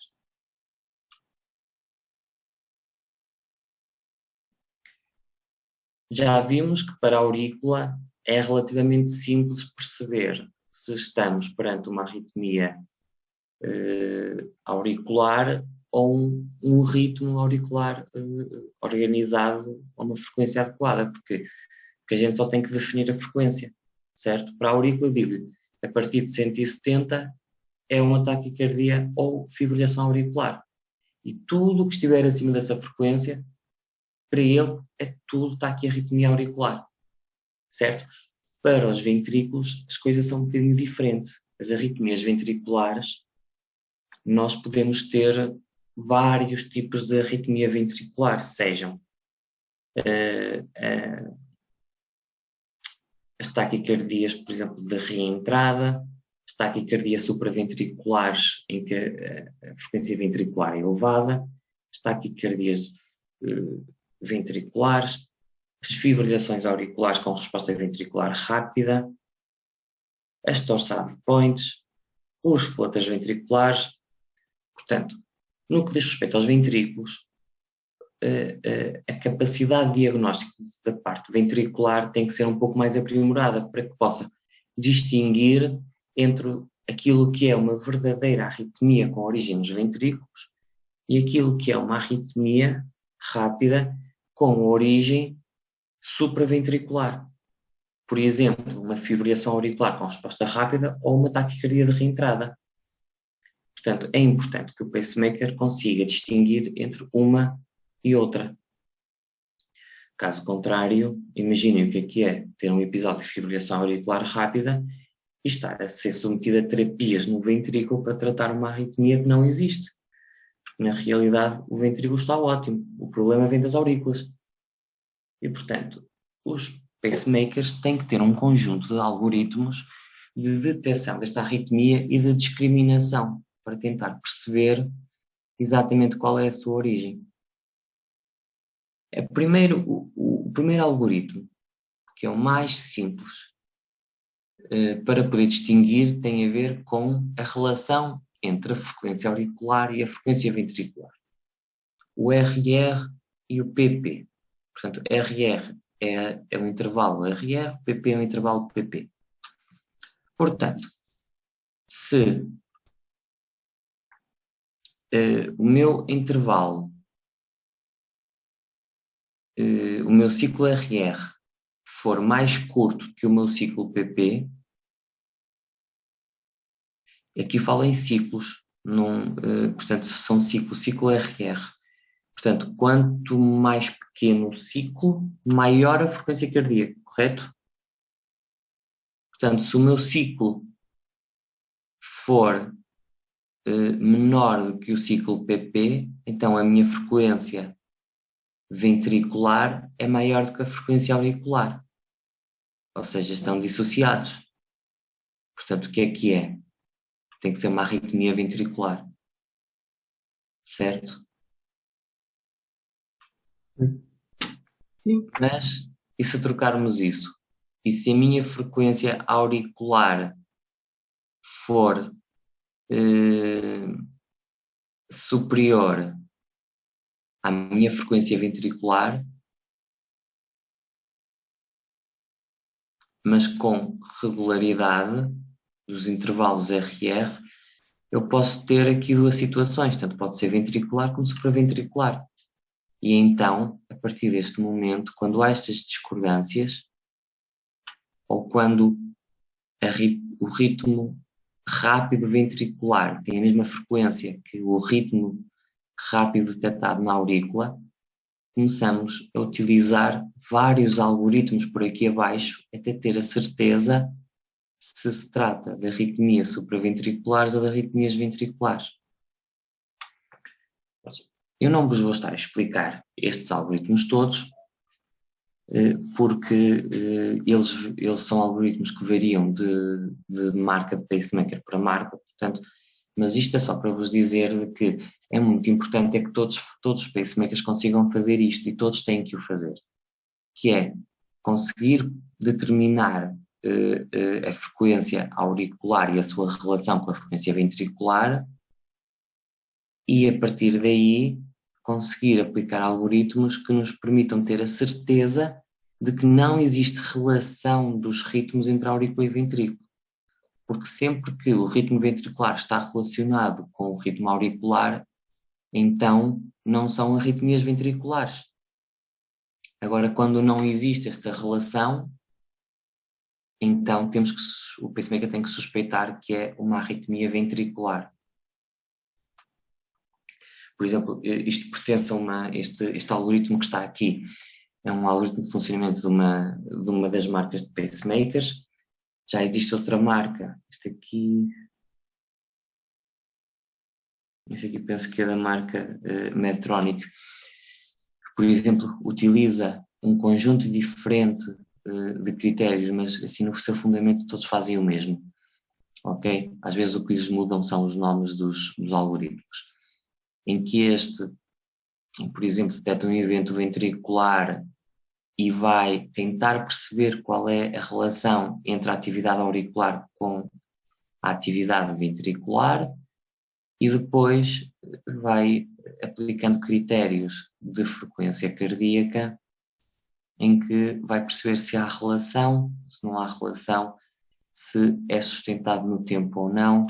Já vimos que para a aurícula é relativamente simples perceber se estamos perante uma arritmia auricular ou um ritmo auricular organizado a uma frequência adequada, porque a gente só tem que definir a frequência, certo? Para a aurícula, digo-lhe, a partir de 170 é uma taquicardia ou fibrilação auricular. E tudo o que estiver acima dessa frequência, para ele, é tudo taquiarritmia auricular, certo? Para os ventrículos, as coisas são um bocadinho diferentes. As arritmias ventriculares, nós podemos ter vários tipos de arritmia ventricular, sejam as taquicardias, por exemplo, de reentrada, as taquicardias supraventriculares, em que a frequência ventricular é elevada, as taquicardias ventriculares, as fibrilações auriculares com resposta ventricular rápida, as torsade points, os flutters ventriculares. Portanto, no que diz respeito aos ventrículos, a capacidade diagnóstica da parte ventricular tem que ser um pouco mais aprimorada para que possa distinguir entre aquilo que é uma verdadeira arritmia com origem nos ventrículos e aquilo que é uma arritmia rápida com origem supraventricular. Por exemplo, uma fibrilação auricular com resposta rápida ou uma taquicardia de reentrada. Portanto, é importante que o pacemaker consiga distinguir entre uma e outra. Caso contrário, imaginem o que é ter um episódio de fibrilação auricular rápida e estar a ser submetido a terapias no ventrículo para tratar uma arritmia que não existe. Porque, na realidade, o ventrículo está ótimo. O problema vem das aurículas. E, portanto, os pacemakers têm que ter um conjunto de algoritmos de detecção desta arritmia e de discriminação para tentar perceber exatamente qual é a sua origem. O primeiro algoritmo, que é o mais simples para poder distinguir, tem a ver com a relação entre a frequência auricular e a frequência ventricular. O RR e o PP. Portanto, RR é o intervalo RR, PP é o intervalo PP. Portanto, se o meu intervalo, o meu ciclo RR for mais curto que o meu ciclo PP, aqui falo em ciclos, portanto são ciclo RR. Portanto, quanto mais pequeno o ciclo, maior a frequência cardíaca, correto? Portanto, se o meu ciclo for menor do que o ciclo PP, então a minha frequência ventricular é maior do que a frequência auricular. Ou seja, estão dissociados. Portanto, o que é que é? Tem que ser uma arritmia ventricular. Certo? Sim. Mas, e se trocarmos isso? E se a minha frequência auricular for superior à minha frequência ventricular, mas com regularidade dos intervalos RR, eu posso ter aqui duas situações, tanto pode ser ventricular como supraventricular. E então, a partir deste momento, quando há estas discordâncias, ou quando o ritmo rápido ventricular tem a mesma frequência que o ritmo rápido detectado na aurícula, começamos a utilizar vários algoritmos por aqui abaixo até ter a certeza se trata de arritmias supraventriculares ou de arritmias ventriculares. Eu não vos vou estar a explicar estes algoritmos todos, porque eles são algoritmos que variam de marca de pacemaker para marca, portanto, mas isto é só para vos dizer de que é muito importante é que todos os pacemakers consigam fazer isto e todos têm que o fazer, que é conseguir determinar a frequência auricular e a sua relação com a frequência ventricular e a partir daí conseguir aplicar algoritmos que nos permitam ter a certeza de que não existe relação dos ritmos entre aurícula e ventrículo. Porque sempre que o ritmo ventricular está relacionado com o ritmo auricular, então não são arritmias ventriculares. Agora, quando não existe esta relação, então o pacemaker tem que suspeitar que é uma arritmia ventricular. Por exemplo, isto pertence a este algoritmo que está aqui. É um algoritmo de funcionamento de uma das marcas de pacemakers. Já existe outra marca. Este aqui penso que é da marca Medtronic, que, por exemplo, utiliza um conjunto diferente de critérios, mas assim no seu fundamento todos fazem o mesmo. Ok? Às vezes o que lhes mudam são os nomes dos algoritmos. Em que este, por exemplo, detecta um evento ventricular e vai tentar perceber qual é a relação entre a atividade auricular com a atividade ventricular e depois vai aplicando critérios de frequência cardíaca em que vai perceber se há relação, se não há relação, se é sustentado no tempo ou não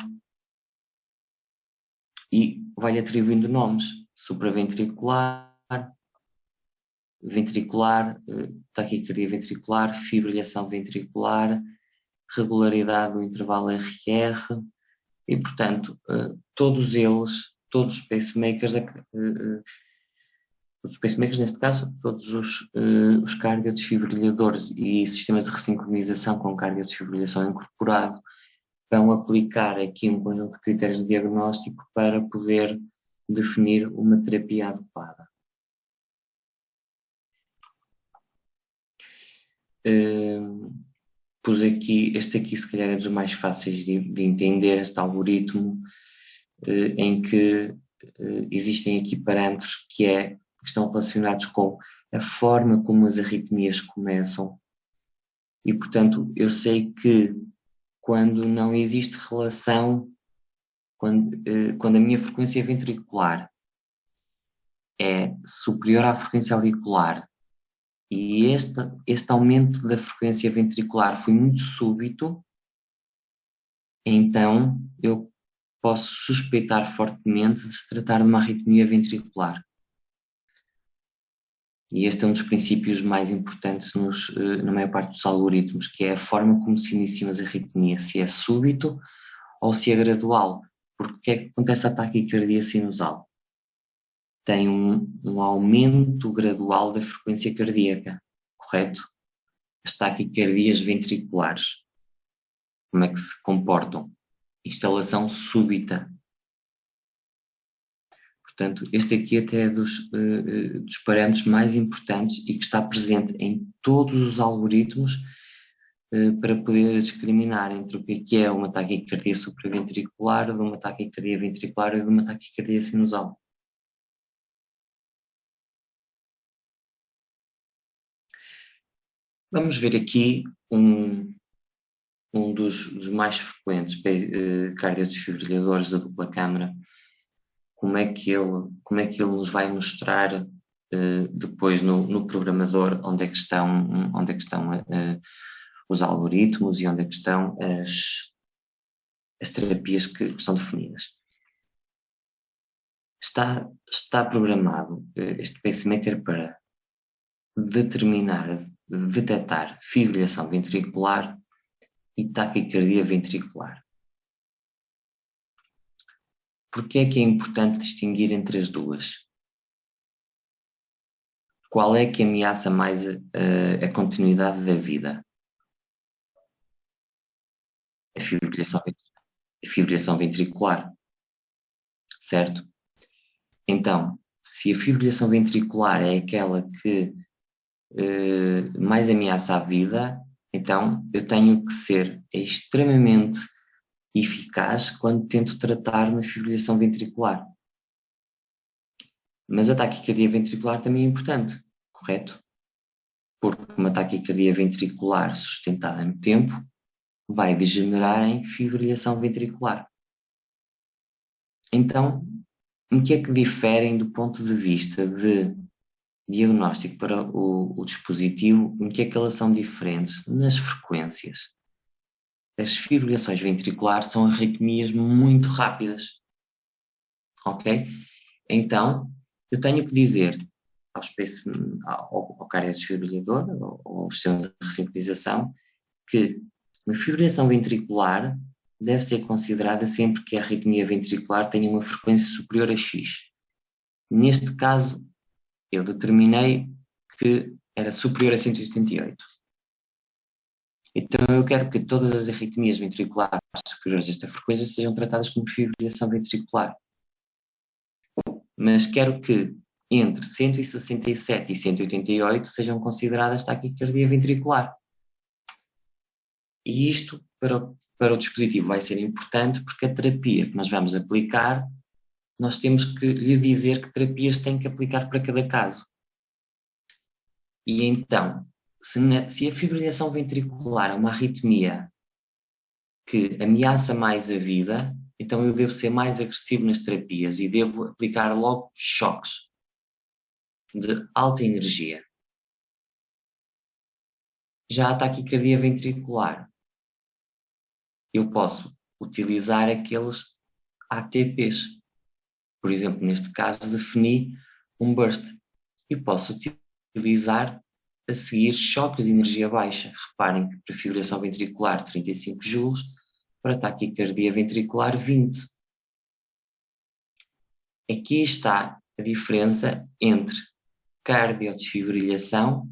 e vai-lhe atribuindo nomes: supraventricular, ventricular, taquicardia ventricular, fibrilhação ventricular, regularidade do intervalo RR e, portanto, todos os pacemakers, neste caso, todos os cardiodesfibrilhadores e sistemas de ressincronização com cardiodesfibrilação incorporado vão aplicar aqui um conjunto de critérios de diagnóstico para poder definir uma terapia adequada. Este aqui se calhar é dos mais fáceis de entender, este algoritmo, em que existem aqui parâmetros que estão relacionados com a forma como as arritmias começam e, portanto, eu sei que quando não existe relação, quando a minha frequência ventricular é superior à frequência auricular e este aumento da frequência ventricular foi muito súbito, então eu posso suspeitar fortemente de se tratar de uma arritmia ventricular. E este é um dos princípios mais importantes na maior parte dos algoritmos, que é a forma como se iniciam as arritmias, se é súbito ou se é gradual. Porque o que é que acontece à taquicardia sinusal? Tem um aumento gradual da frequência cardíaca, correto? As taquicardias ventriculares, como é que se comportam? Instalação súbita. Portanto, este aqui até é dos parâmetros mais importantes e que está presente em todos os algoritmos para poder discriminar entre o que é uma taquicardia supraventricular, de uma taquicardia ventricular e de uma taquicardia sinusal. Vamos ver aqui um dos mais frequentes cardiodesfibriladores da dupla câmara, como é que ele nos vai mostrar depois no programador onde é que estão os algoritmos e onde é que estão as terapias que são definidas. Está programado este pacemaker para detectar fibrilação ventricular e taquicardia ventricular. Porquê é que é importante distinguir entre as duas? Qual é que ameaça mais a continuidade da vida? A fibrilação ventricular, certo? Então, se a fibrilação ventricular é aquela que mais ameaça a vida, então eu tenho que ser extremamente eficaz quando tento tratar uma fibrilação ventricular. Mas a taquicardia ventricular também é importante, correto? Porque uma taquicardia ventricular sustentada no tempo vai degenerar em fibrilação ventricular. Então, em que é que diferem do ponto de vista de diagnóstico para o dispositivo, em que é que elas são diferentes? Nas frequências. As fibrilações ventriculares são arritmias muito rápidas. Ok? Então, eu tenho que dizer ao cardiodesfibrilador, ao sistema de ressincronização, que uma fibrilação ventricular deve ser considerada sempre que a arritmia ventricular tenha uma frequência superior a X. Neste caso, eu determinei que era superior a 188. Então eu quero que todas as arritmias ventriculares superiores a esta frequência sejam tratadas como fibrilação ventricular. Mas quero que entre 167 e 188 sejam consideradas taquicardia ventricular. E isto para o dispositivo vai ser importante porque a terapia que nós vamos aplicar, nós temos que lhe dizer que terapias tem que aplicar para cada caso. E então, se a fibrilação ventricular é uma arritmia que ameaça mais a vida, então eu devo ser mais agressivo nas terapias e devo aplicar logo choques de alta energia. Já a taquicardia ventricular, eu posso utilizar aqueles ATPs. Por exemplo, neste caso, defini um burst. E posso utilizar a seguir choques de energia baixa. Reparem que para fibrilação ventricular 35 joules, para taquicardia ventricular 20. Aqui está a diferença entre cardiodesfibrilação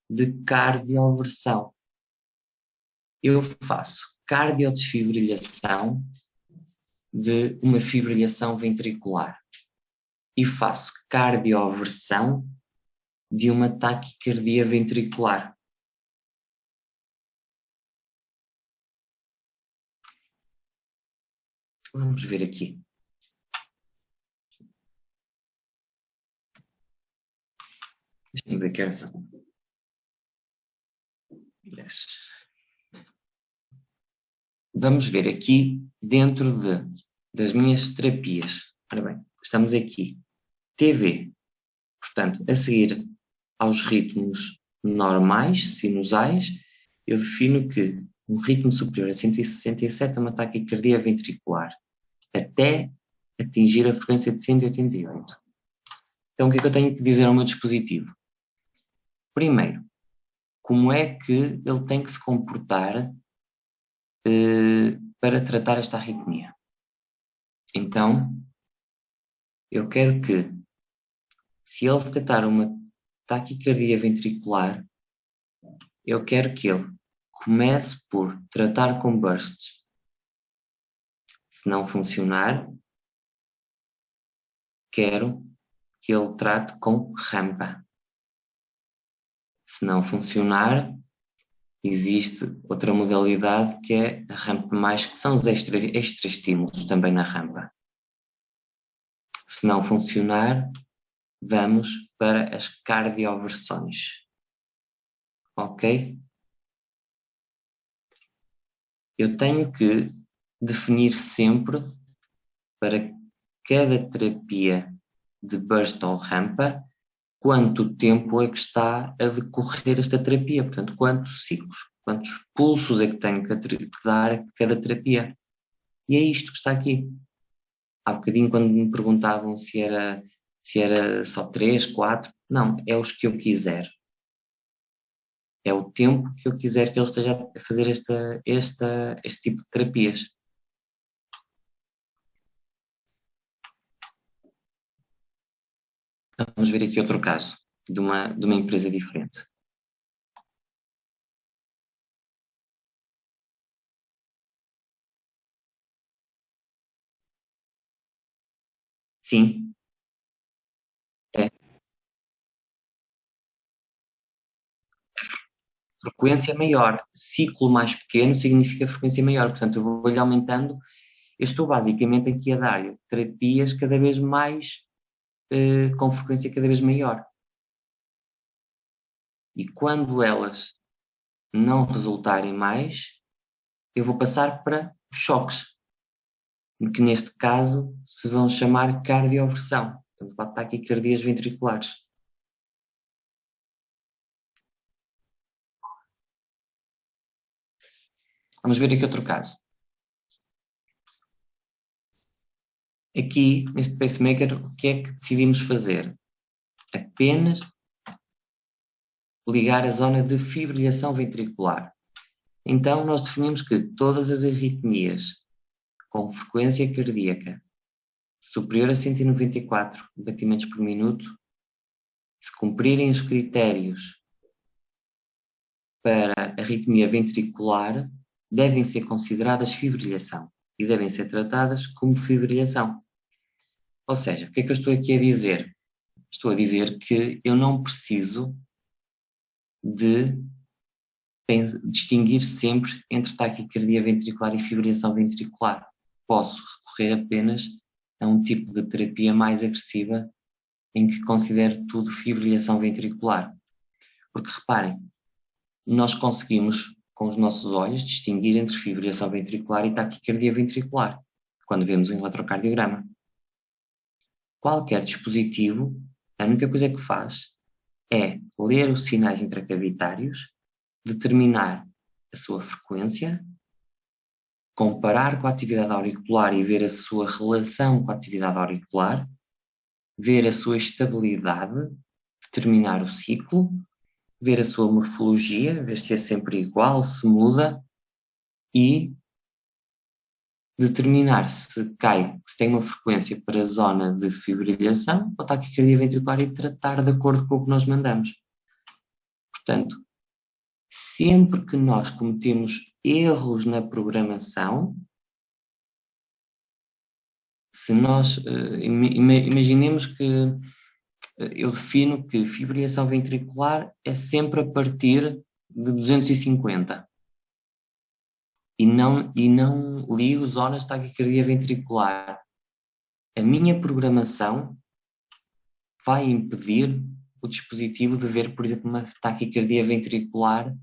de cardioversão. Eu faço cardiodesfibrilação de uma fibrilação ventricular e faço cardioversão de uma taquicardia ventricular. Vamos ver aqui. Deixa-me ver que horas são. 10. Vamos ver aqui dentro das minhas terapias. Ora bem, estamos aqui. TV. Portanto, a seguir aos ritmos normais, sinusais, eu defino que um ritmo superior a 167 a uma taquicardia ventricular, até atingir a frequência de 188. Então, o que é que eu tenho que dizer ao meu dispositivo? Primeiro, como é que ele tem que se comportar para tratar esta arritmia? Então, eu quero que, se ele detectar uma taquicardia ventricular, eu quero que ele comece por tratar com bursts. Se não funcionar, quero que ele trate com rampa. Se não funcionar, existe outra modalidade que é a rampa mais, que são os extra estímulos também na rampa. Se não funcionar, vamos para as cardioversões. Ok? Eu tenho que definir sempre para cada terapia de burst ou rampa quanto tempo é que está a decorrer esta terapia, portanto, quantos ciclos, quantos pulsos é que tenho que dar a cada terapia. E é isto que está aqui. Há bocadinho, quando me perguntavam se era só 3, 4, não, é os que eu quiser. É o tempo que eu quiser que ele esteja a fazer este tipo de terapias. Vamos ver aqui outro caso, de uma empresa diferente. Sim, é. Frequência maior. Ciclo mais pequeno significa frequência maior. Portanto, eu vou-lhe aumentando. Eu estou basicamente aqui a dar terapias cada vez mais, com frequência cada vez maior. E quando elas não resultarem mais, eu vou passar para choques, que neste caso se vão chamar cardioversão. Portanto, taquicardias ventriculares. Vamos ver aqui outro caso. Aqui, neste pacemaker, o que é que decidimos fazer? Apenas ligar a zona de fibrilhação ventricular. Então, nós definimos que todas as arritmias com frequência cardíaca superior a 194 batimentos por minuto, se cumprirem os critérios para arritmia ventricular, devem ser consideradas fibrilhação e devem ser tratadas como fibrilhação. Ou seja, o que é que eu estou aqui a dizer? Estou a dizer que eu não preciso de distinguir sempre entre taquicardia ventricular e fibrilação ventricular. Posso recorrer apenas a um tipo de terapia mais agressiva em que considero tudo fibrilação ventricular. Porque reparem, nós conseguimos com os nossos olhos distinguir entre fibrilação ventricular e taquicardia ventricular quando vemos um eletrocardiograma. Qualquer dispositivo, a única coisa que faz é ler os sinais intracavitários, determinar a sua frequência, comparar com a atividade auricular e ver a sua relação com a atividade auricular, ver a sua estabilidade, determinar o ciclo, ver a sua morfologia, ver se é sempre igual, se muda e determinar se tem uma frequência para a zona de fibrilhação ou taquicardia ventricular e tratar de acordo com o que nós mandamos. Portanto, sempre que nós cometemos erros na programação, se nós imaginemos que eu defino que fibrilação ventricular é sempre a partir de 250 e não ligo zonas de taquicardia ventricular. A minha programação vai impedir o dispositivo de ver, por exemplo, uma taquicardia ventricular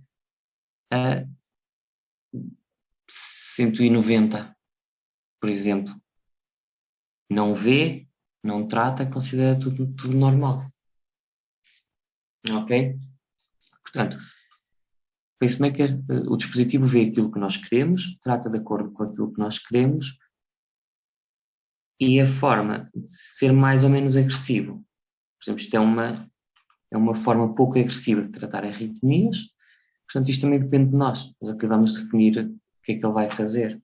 a 190, por exemplo. Não vê, não trata, considera tudo normal. Ok? Portanto, pacemaker, o dispositivo vê aquilo que nós queremos, trata de acordo com aquilo que nós queremos e a forma de ser mais ou menos agressivo. Por exemplo, isto é uma forma pouco agressiva de tratar arritmias, portanto isto também depende de nós. Nós acabamos de definir o que é que ele vai fazer.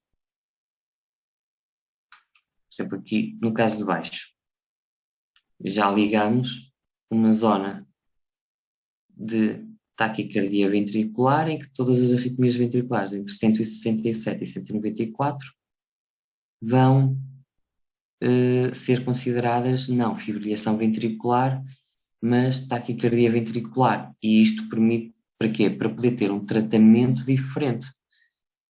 Por exemplo, aqui no caso de baixo, já ligamos uma zona de taquicardia ventricular em que todas as arritmias ventriculares entre 167 e 194 vão ser consideradas não fibrilhação ventricular, mas taquicardia ventricular. E isto permite, para quê? Para poder ter um tratamento diferente.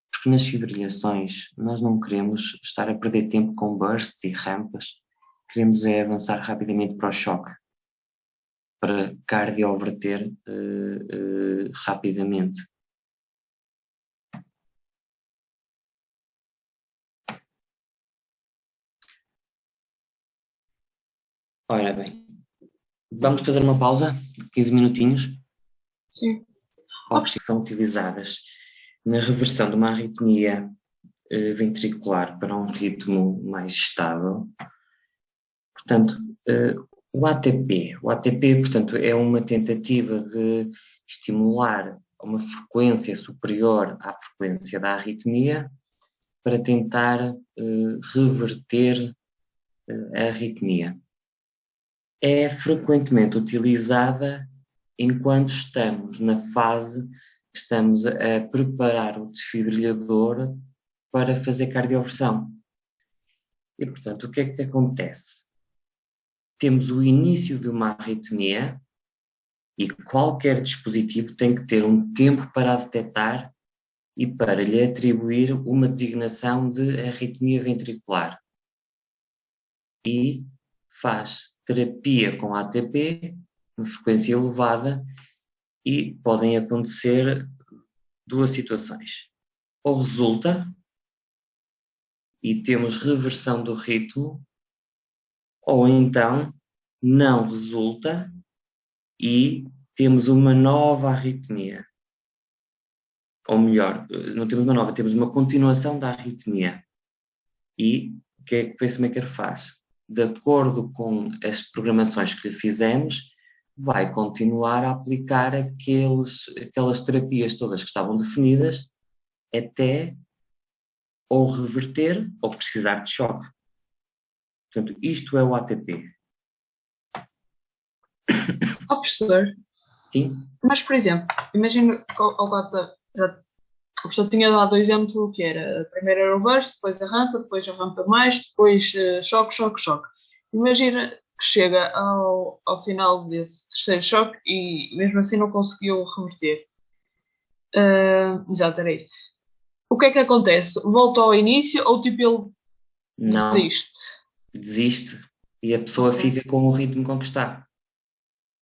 Porque nas fibrilhações nós não queremos estar a perder tempo com bursts e rampas, queremos é avançar rapidamente para o choque, para cardioverter rapidamente. Ora bem, vamos fazer uma pausa de 15 minutinhos. Sim. Opções que são utilizadas na reversão de uma arritmia ventricular para um ritmo mais estável. Portanto, o ATP, portanto, é uma tentativa de estimular uma frequência superior à frequência da arritmia para tentar reverter a arritmia. É frequentemente utilizada enquanto estamos na fase que estamos a preparar o desfibrilhador para fazer cardioversão. E, portanto, o que é que acontece? Temos o início de uma arritmia e qualquer dispositivo tem que ter um tempo para a detectar e para lhe atribuir uma designação de arritmia ventricular. E faz terapia com ATP, uma frequência elevada, e podem acontecer duas situações. Ou resulta, e temos reversão do ritmo, ou então não resulta e temos uma nova arritmia. Ou melhor, não temos uma nova, temos uma continuação da arritmia. E o que é que o pacemaker faz? De acordo com as programações que lhe fizemos, vai continuar a aplicar aquelas terapias todas que estavam definidas até ou reverter ou precisar de choque. Portanto, isto é o ATP. Professor, Sim? mas por exemplo, imagina que o professor tinha dado o exemplo que era primeiro era o burst, depois a rampa mais, depois choque, choque, choque. Imagina que chega ao final desse terceiro choque e mesmo assim não conseguiu reverter. Exato, era isso. O que é que acontece? Volta ao início ou tipo ele Não. desiste? E a pessoa fica com o ritmo com que está.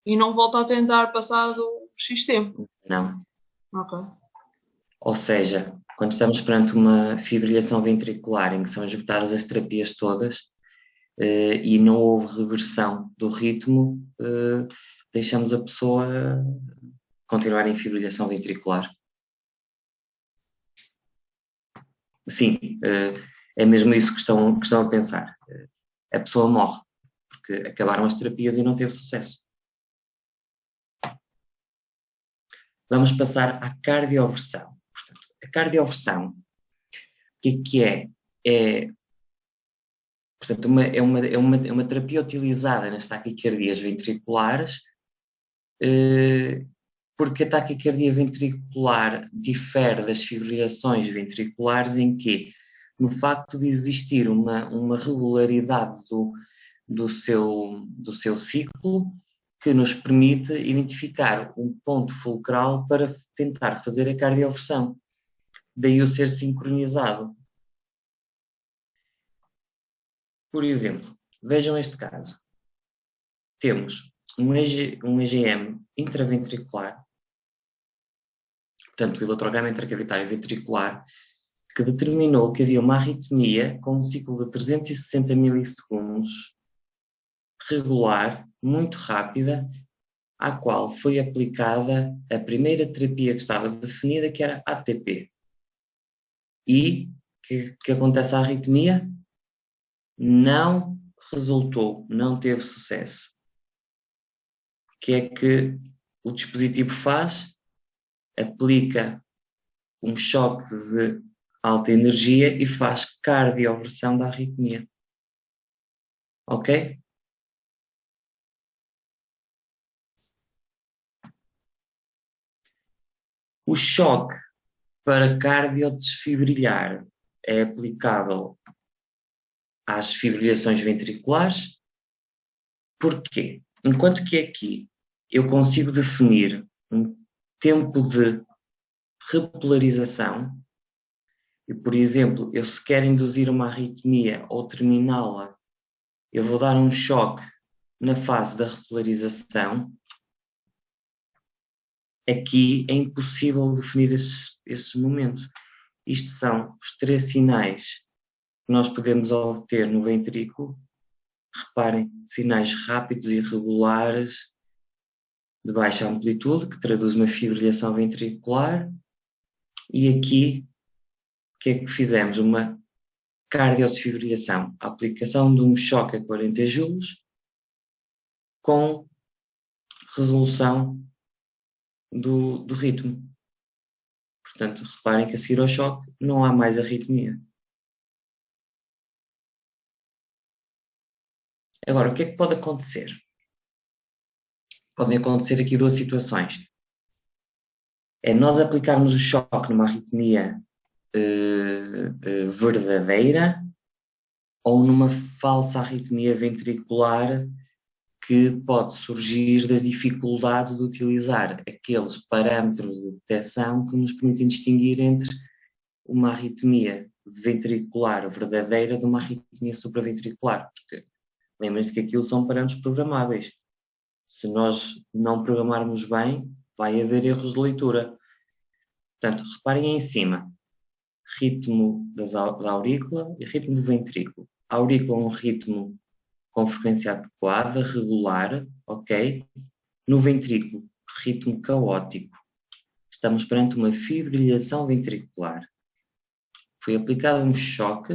E não volta a tentar passado X tempo? Não. Ok. Ou seja, quando estamos perante uma fibrilhação ventricular em que são esgotadas as terapias todas e não houve reversão do ritmo, deixamos a pessoa continuar em fibrilação ventricular. Sim, é mesmo isso que estão a pensar. A pessoa morre, porque acabaram as terapias e não teve sucesso. Vamos passar à cardioversão. Portanto, a cardioversão, o que é? Portanto, é uma terapia utilizada nas taquicardias ventriculares, porque a taquicardia ventricular difere das fibrilações ventriculares em que, no facto de existir uma regularidade do seu ciclo, que nos permite identificar um ponto fulcral para tentar fazer a cardioversão. Daí o ser sincronizado. Por exemplo, vejam este caso. Temos um EGM intraventricular, portanto, o eletrograma intracavitário ventricular, que determinou que havia uma arritmia com um ciclo de 360 milissegundos, regular, muito rápida, à qual foi aplicada a primeira terapia que estava definida, que era ATP. E que acontece à arritmia? Não resultou, não teve sucesso. O que é que o dispositivo faz? Aplica um choque de alta energia e faz cardioversão da arritmia. Ok? O choque para cardiodesfibrilhar é aplicável às fibrilações ventriculares. Porquê? Enquanto que aqui eu consigo definir um tempo de repolarização, e, por exemplo, eu se quero induzir uma arritmia ou terminá-la, eu vou dar um choque na fase da repolarização. Aqui é impossível definir esses momentos. Isto são os 3 sinais que nós podemos obter no ventrículo. Reparem, sinais rápidos e regulares de baixa amplitude, que traduz uma fibrilação ventricular. E aqui, o que é que fizemos? Uma cardiodesfibrilação. A aplicação de um choque a 40 joules com resolução do ritmo. Portanto, reparem que a seguir ao choque não há mais arritmia. Agora, o que é que pode acontecer? Podem acontecer aqui 2 situações. É nós aplicarmos o choque numa arritmia verdadeira ou numa falsa arritmia ventricular que pode surgir das dificuldades de utilizar aqueles parâmetros de detecção que nos permitem distinguir entre uma arritmia ventricular verdadeira de uma arritmia supraventricular. Porque lembrem-se que aquilo são parâmetros programáveis. Se nós não programarmos bem, vai haver erros de leitura. Portanto, reparem em cima. Ritmo da aurícula e ritmo do ventrículo. A aurícula é um ritmo com frequência adequada, regular, ok? No ventrículo, ritmo caótico. Estamos perante uma fibrilação ventricular. Foi aplicado um choque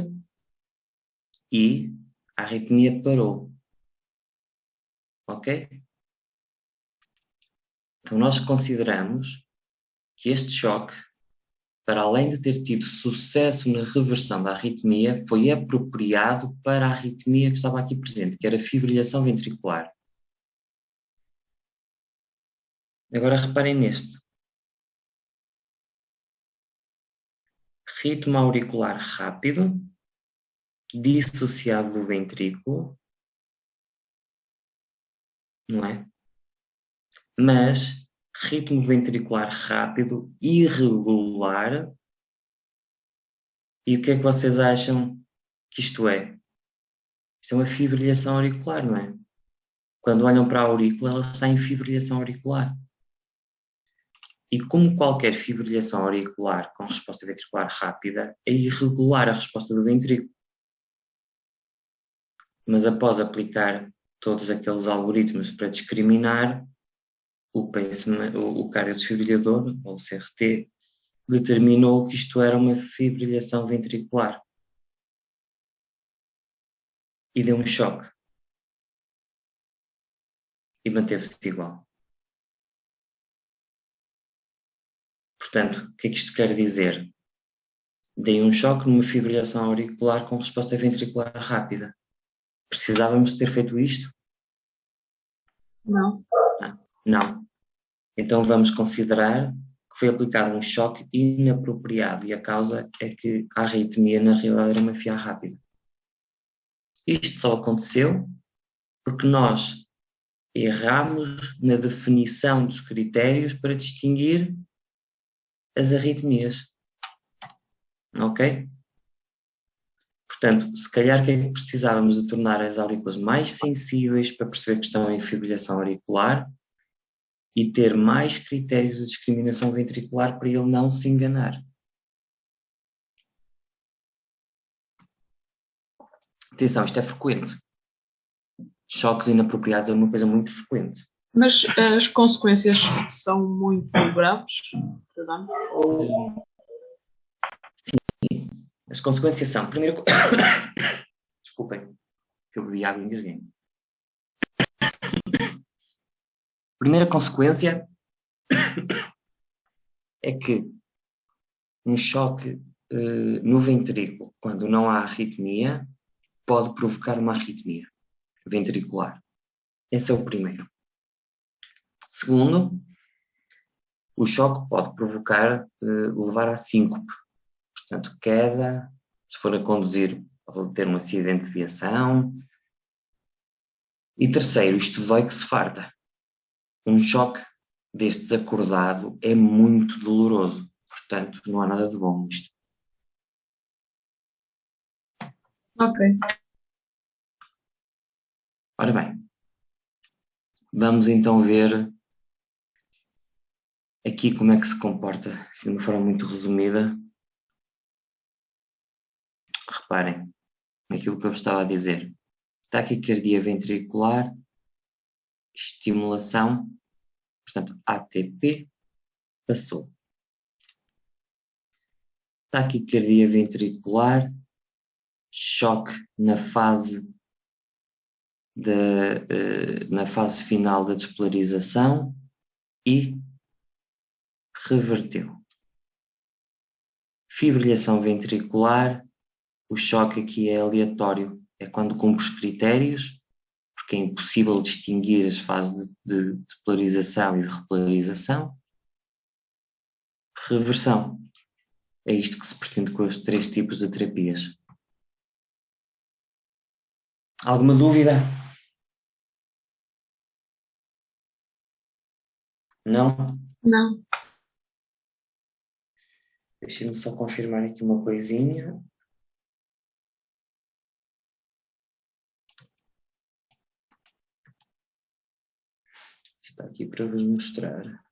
e a arritmia parou. Ok? Então nós consideramos que este choque, para além de ter tido sucesso na reversão da arritmia, foi apropriado para a arritmia que estava aqui presente, que era a fibrilação ventricular. Agora reparem neste. Ritmo auricular rápido, dissociado do ventrículo, não é? Mas ritmo ventricular rápido, irregular. E o que é que vocês acham que isto é? Isto é uma fibrilação auricular, não é? Quando olham para a aurícula, ela está em fibrilação auricular. E como qualquer fibrilação auricular com resposta ventricular rápida, é irregular a resposta do ventrículo. Mas após aplicar todos aqueles algoritmos para discriminar, o cardiodesfibrilador, ou o CRT, determinou que isto era uma fibrilação ventricular. E deu um choque. E manteve-se igual. Portanto, o que é que isto quer dizer? Dei um choque numa fibrilação auricular com resposta ventricular rápida. Precisávamos ter feito isto? Não. Não. Então vamos considerar que foi aplicado um choque inapropriado e a causa é que a arritmia na realidade era uma FA rápida. Isto só aconteceu porque nós erramos na definição dos critérios para distinguir as arritmias. Ok? Portanto, se calhar que é que precisávamos de tornar as aurículas mais sensíveis para perceber que estão em fibrilação auricular e ter mais critérios de discriminação ventricular para ele não se enganar. Atenção, isto é frequente. Choques inapropriados é uma coisa muito frequente. Mas as consequências são muito graves, perdão? As consequências são, primeiro, desculpem, que eu bebi água e engasguei. Primeira consequência é que um choque no ventrículo, quando não há arritmia, pode provocar uma arritmia ventricular. Esse é o primeiro. Segundo, o choque pode provocar, levar a síncope. Portanto, queda, se for a conduzir, pode ter um acidente de viação. E terceiro, isto dói que se farta. Um choque destes acordado é muito doloroso. Portanto, não há nada de bom nisto. Ok. Ora bem, vamos então ver aqui como é que se comporta, assim, de uma forma muito resumida. Reparem naquilo que eu estava a dizer. Taquicardia ventricular, estimulação, portanto, ATP, passou. Taquicardia ventricular, choque na fase final da despolarização e reverteu. Fibrilhação ventricular, o choque aqui é aleatório, é quando cumpre os critérios, porque é impossível distinguir as fases de despolarização e de repolarização. Reversão, é isto que se pretende com os 3 tipos de terapias. Alguma dúvida? Não? Não. Deixem-me só confirmar aqui uma coisinha. Está aqui para vos mostrar.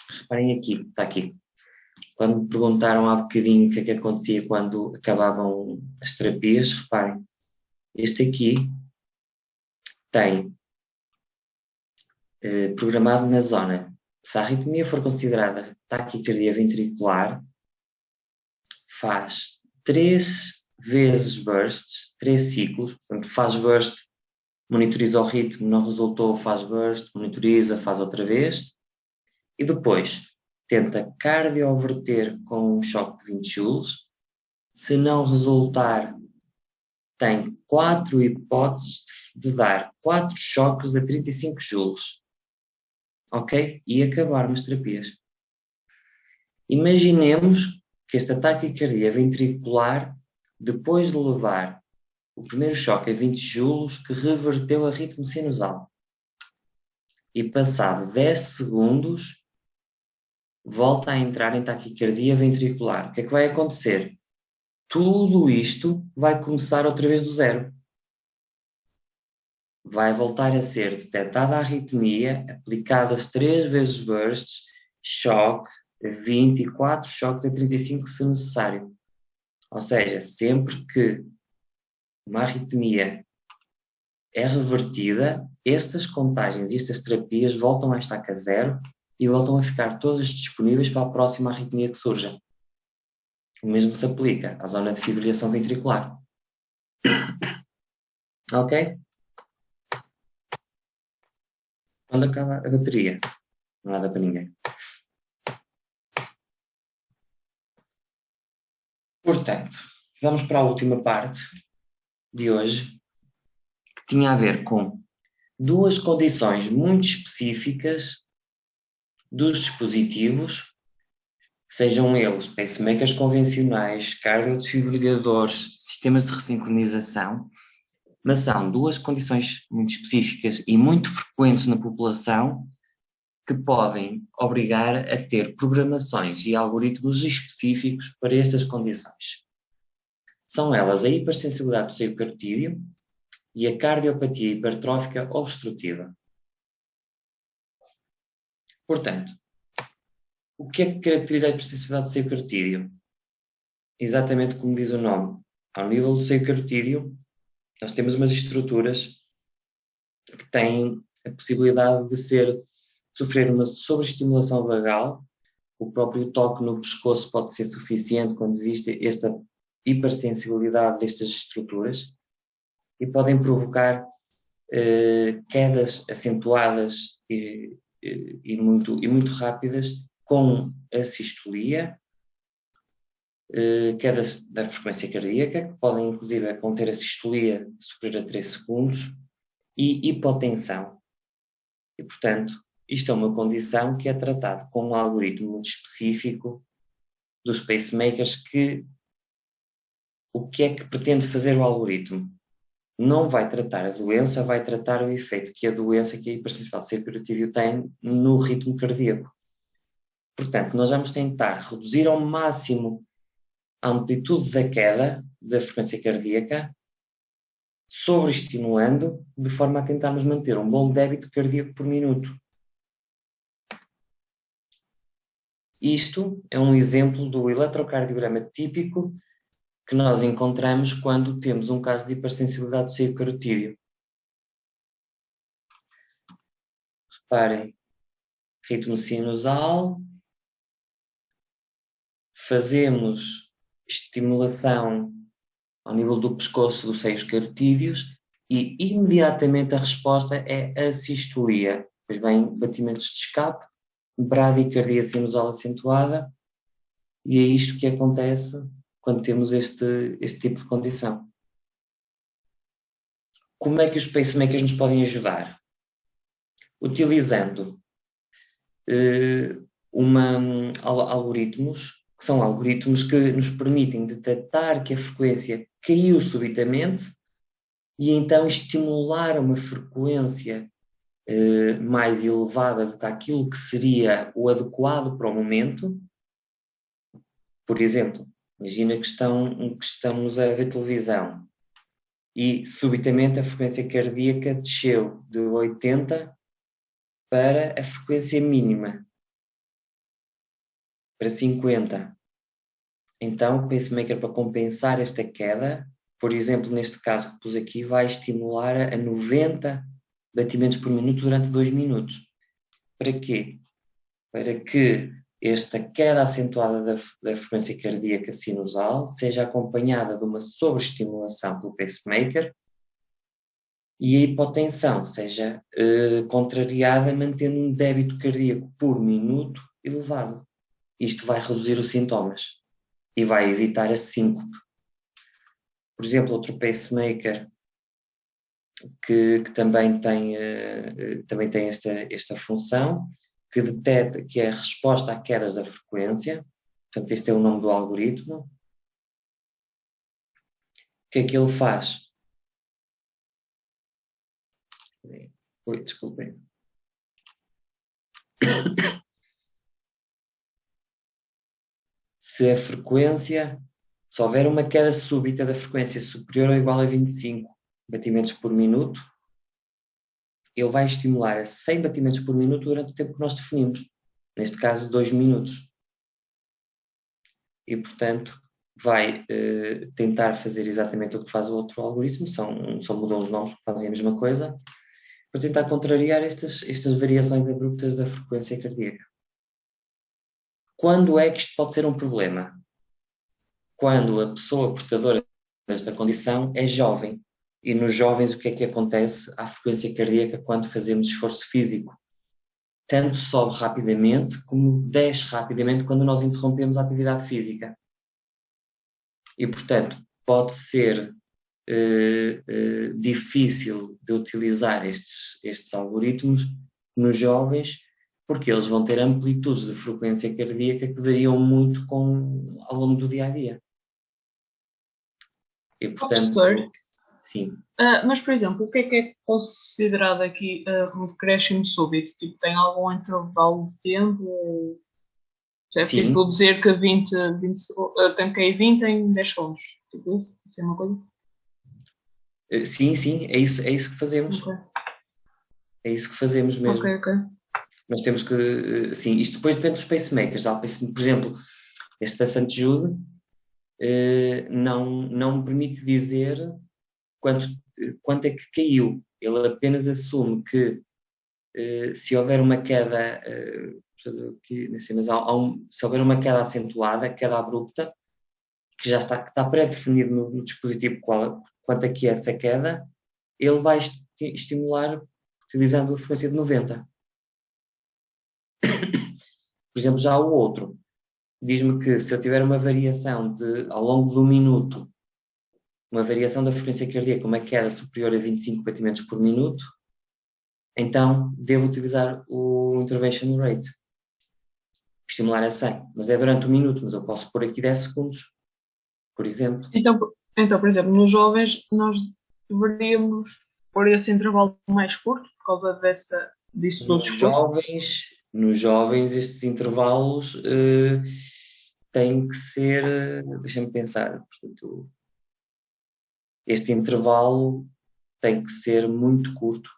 Reparem aqui, está aqui. Quando me perguntaram há bocadinho o que é que acontecia quando acabavam as terapias, reparem, este aqui tem programado na zona. Se a arritmia for considerada taquicardia ventricular, faz 3 vezes bursts, 3 ciclos, portanto faz burst, monitoriza o ritmo, não resultou, faz burst, monitoriza, faz outra vez, e depois tenta cardioverter com um choque de 20 joules. Se não resultar, tem 4 hipóteses de dar 4 choques a 35 joules. Ok? E acabar as terapias. Imaginemos que esta taquicardia ventricular, depois de levar o primeiro choque a 20 joules, que reverteu a ritmo sinusal. E passado 10 segundos, volta a entrar em taquicardia ventricular. O que é que vai acontecer? Tudo isto vai começar outra vez do zero. Vai voltar a ser detectada a arritmia, aplicadas 3 vezes bursts, choque, 24 choques a 35 se necessário. Ou seja, sempre que uma arritmia é revertida, estas contagens e estas terapias voltam a estaca zero e voltam a ficar todas disponíveis para a próxima arritmia que surja. O mesmo se aplica à zona de fibrilhação ventricular. Ok? Quando acaba a bateria, não há nada para ninguém. Portanto, vamos para a última parte de hoje, que tinha a ver com 2 condições muito específicas dos dispositivos, sejam eles pacemakers convencionais, cardiodesfibriladores, sistemas de ressincronização, mas são 2 condições muito específicas e muito frequentes na população que podem obrigar a ter programações e algoritmos específicos para estas condições. São elas a hipersensibilidade do seio carotídeo e a cardiopatia hipertrófica obstrutiva. Portanto, o que é que caracteriza a hipersensibilidade do seio carotídeo? Exatamente como diz o nome. Ao nível do seio carotídeo, nós temos umas estruturas que têm a possibilidade de sofrer uma sobreestimulação vagal. O próprio toque no pescoço pode ser suficiente quando existe esta hipersensibilidade destas estruturas e podem provocar quedas acentuadas e muito rápidas com a sistolia, quedas da frequência cardíaca, que podem inclusive conter a sistolia superior a 3 segundos, e hipotensão. E, portanto, isto é uma condição que é tratada com um algoritmo muito específico dos pacemakers o que é que pretende fazer o algoritmo? Não vai tratar a doença, vai tratar o efeito que a doença, que a hipersensibilidade do seio carotídeo tem no ritmo cardíaco. Portanto, nós vamos tentar reduzir ao máximo a amplitude da queda da frequência cardíaca, sobreestimulando, de forma a tentarmos manter um bom débito cardíaco por minuto. Isto é um exemplo do eletrocardiograma típico que nós encontramos quando temos um caso de hipersensibilidade do seio carotídeo. Reparem, ritmo sinusal, fazemos estimulação ao nível do pescoço dos seios carotídeos e imediatamente a resposta é a sistolia. Depois vem batimentos de escape, bradicardia sinusal acentuada, e é isto que acontece quando temos este tipo de condição. Como é que os pacemakers nos podem ajudar? Utilizando algoritmos, que são algoritmos que nos permitem detectar que a frequência caiu subitamente e então estimular uma frequência mais elevada do que aquilo que seria o adequado para o momento. Por exemplo, imagina que estamos a ver televisão e subitamente a frequência cardíaca desceu de 80 para a frequência mínima, para 50. Então o pacemaker, para compensar esta queda, por exemplo, neste caso que pus aqui, vai estimular a 90 batimentos por minuto durante 2 minutos. Para quê? Para que esta queda acentuada da frequência cardíaca sinusal seja acompanhada de uma sobreestimulação do pacemaker e a hipotensão seja contrariada, mantendo um débito cardíaco por minuto elevado. Isto vai reduzir os sintomas e vai evitar a síncope. Por exemplo, outro pacemaker que também tem esta função, que detecta que é a resposta a quedas da frequência. Portanto, este é o nome do algoritmo. O que é que ele faz? Desculpem. Se houver uma queda súbita da frequência superior ou igual a 25 batimentos por minuto, ele vai estimular a 100 batimentos por minuto durante o tempo que nós definimos, neste caso 2 minutos. E, portanto, vai tentar fazer exatamente o que faz o outro algoritmo, só mudam os nomes, fazem a mesma coisa, para tentar contrariar estas variações abruptas da frequência cardíaca. Quando é que isto pode ser um problema? Quando a pessoa portadora desta condição é jovem. E nos jovens o que é que acontece à frequência cardíaca quando fazemos esforço físico? Tanto sobe rapidamente como desce rapidamente quando nós interrompemos a atividade física. E, portanto, pode ser difícil de utilizar estes algoritmos nos jovens, porque eles vão ter amplitudes de frequência cardíaca que variam muito ao longo do dia-a-dia. E, portanto, sim. Mas, por exemplo, o que é considerado aqui um decréscimo súbito? Tipo, tem algum intervalo de tempo? Sim. Tipo, dizer que tem que cair 20 em 10 segundos. Tipo isso? Isso é uma coisa? Sim, é isso que fazemos. Ok, É isso que fazemos mesmo. ok. Nós temos que, sim, isto depois depende dos pacemakers. Por exemplo, este da St. Jude não me permite dizer quanto é que caiu. Ele apenas assume que se houver uma queda, se houver uma queda acentuada, queda abrupta, que que está pré-definido no dispositivo quanto é que é essa queda, ele vai estimular utilizando a frequência de 90. Por exemplo, já o outro diz-me que se eu tiver uma variação ao longo do minuto, uma variação da frequência cardíaca, uma queda superior a 25 batimentos por minuto, então devo utilizar o intervention rate. Estimular a 100, mas é durante um minuto, mas eu posso pôr aqui 10 segundos, por exemplo. Então, por exemplo, nos jovens nós deveríamos pôr esse intervalo mais curto por causa disso do esforço. Nos jovens estes intervalos têm que ser, deixa-me pensar, portanto, este intervalo tem que ser muito curto,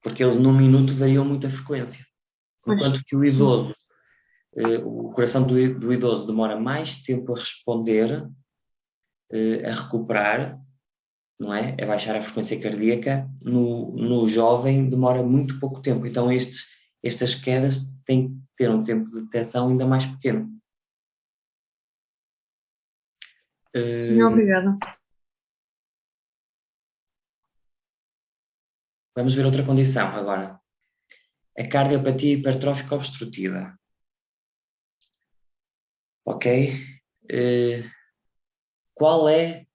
porque eles num minuto variam muita frequência. Enquanto que o idoso, o coração do idoso demora mais tempo a responder, a recuperar, não é? A baixar a frequência cardíaca. No jovem demora muito pouco tempo. Então estas quedas têm que ter um tempo de detecção ainda mais pequeno. Sim, obrigada. Vamos ver outra condição agora. A cardiopatia hipertrófica obstrutiva. Ok? Qual é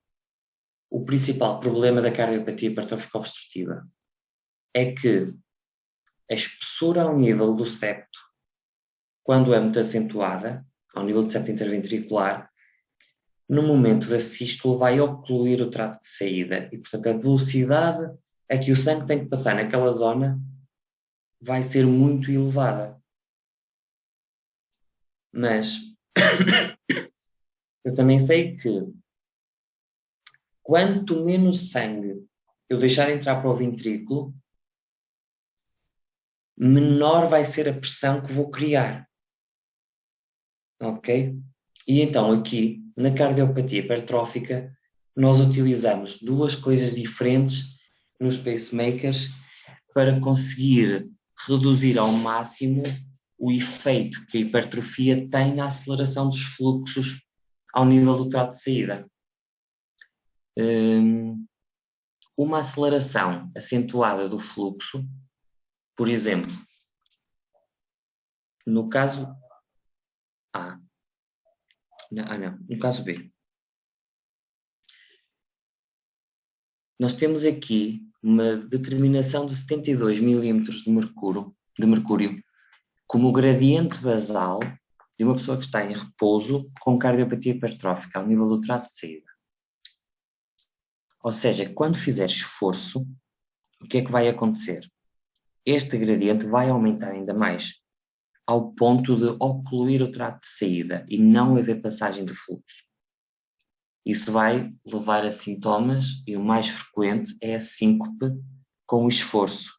o principal problema da cardiopatia hipertrófica obstrutiva? É que a espessura ao nível do septo, quando é muito acentuada, ao nível do septo interventricular, no momento da sístole vai ocluir o trato de saída e, portanto, a velocidade a que o sangue tem que passar naquela zona vai ser muito elevada. Mas eu também sei que quanto menos sangue eu deixar entrar para o ventrículo, menor vai ser a pressão que vou criar. Ok? E então aqui, na cardiopatia hipertrófica, nós utilizamos duas coisas diferentes nos pacemakers para conseguir reduzir ao máximo o efeito que a hipertrofia tem na aceleração dos fluxos ao nível do trato de saída. Uma aceleração acentuada do fluxo, por exemplo, no caso A, no caso B, nós temos aqui uma determinação de 72 milímetros de mercúrio como gradiente basal de uma pessoa que está em repouso com cardiopatia hipertrófica ao nível do trato de saída. Ou seja, quando fizer esforço, o que é que vai acontecer? Este gradiente vai aumentar ainda mais, ao ponto de ocluir o trato de saída e não haver passagem de fluxo. Isso vai levar a sintomas, e o mais frequente é a síncope com o esforço.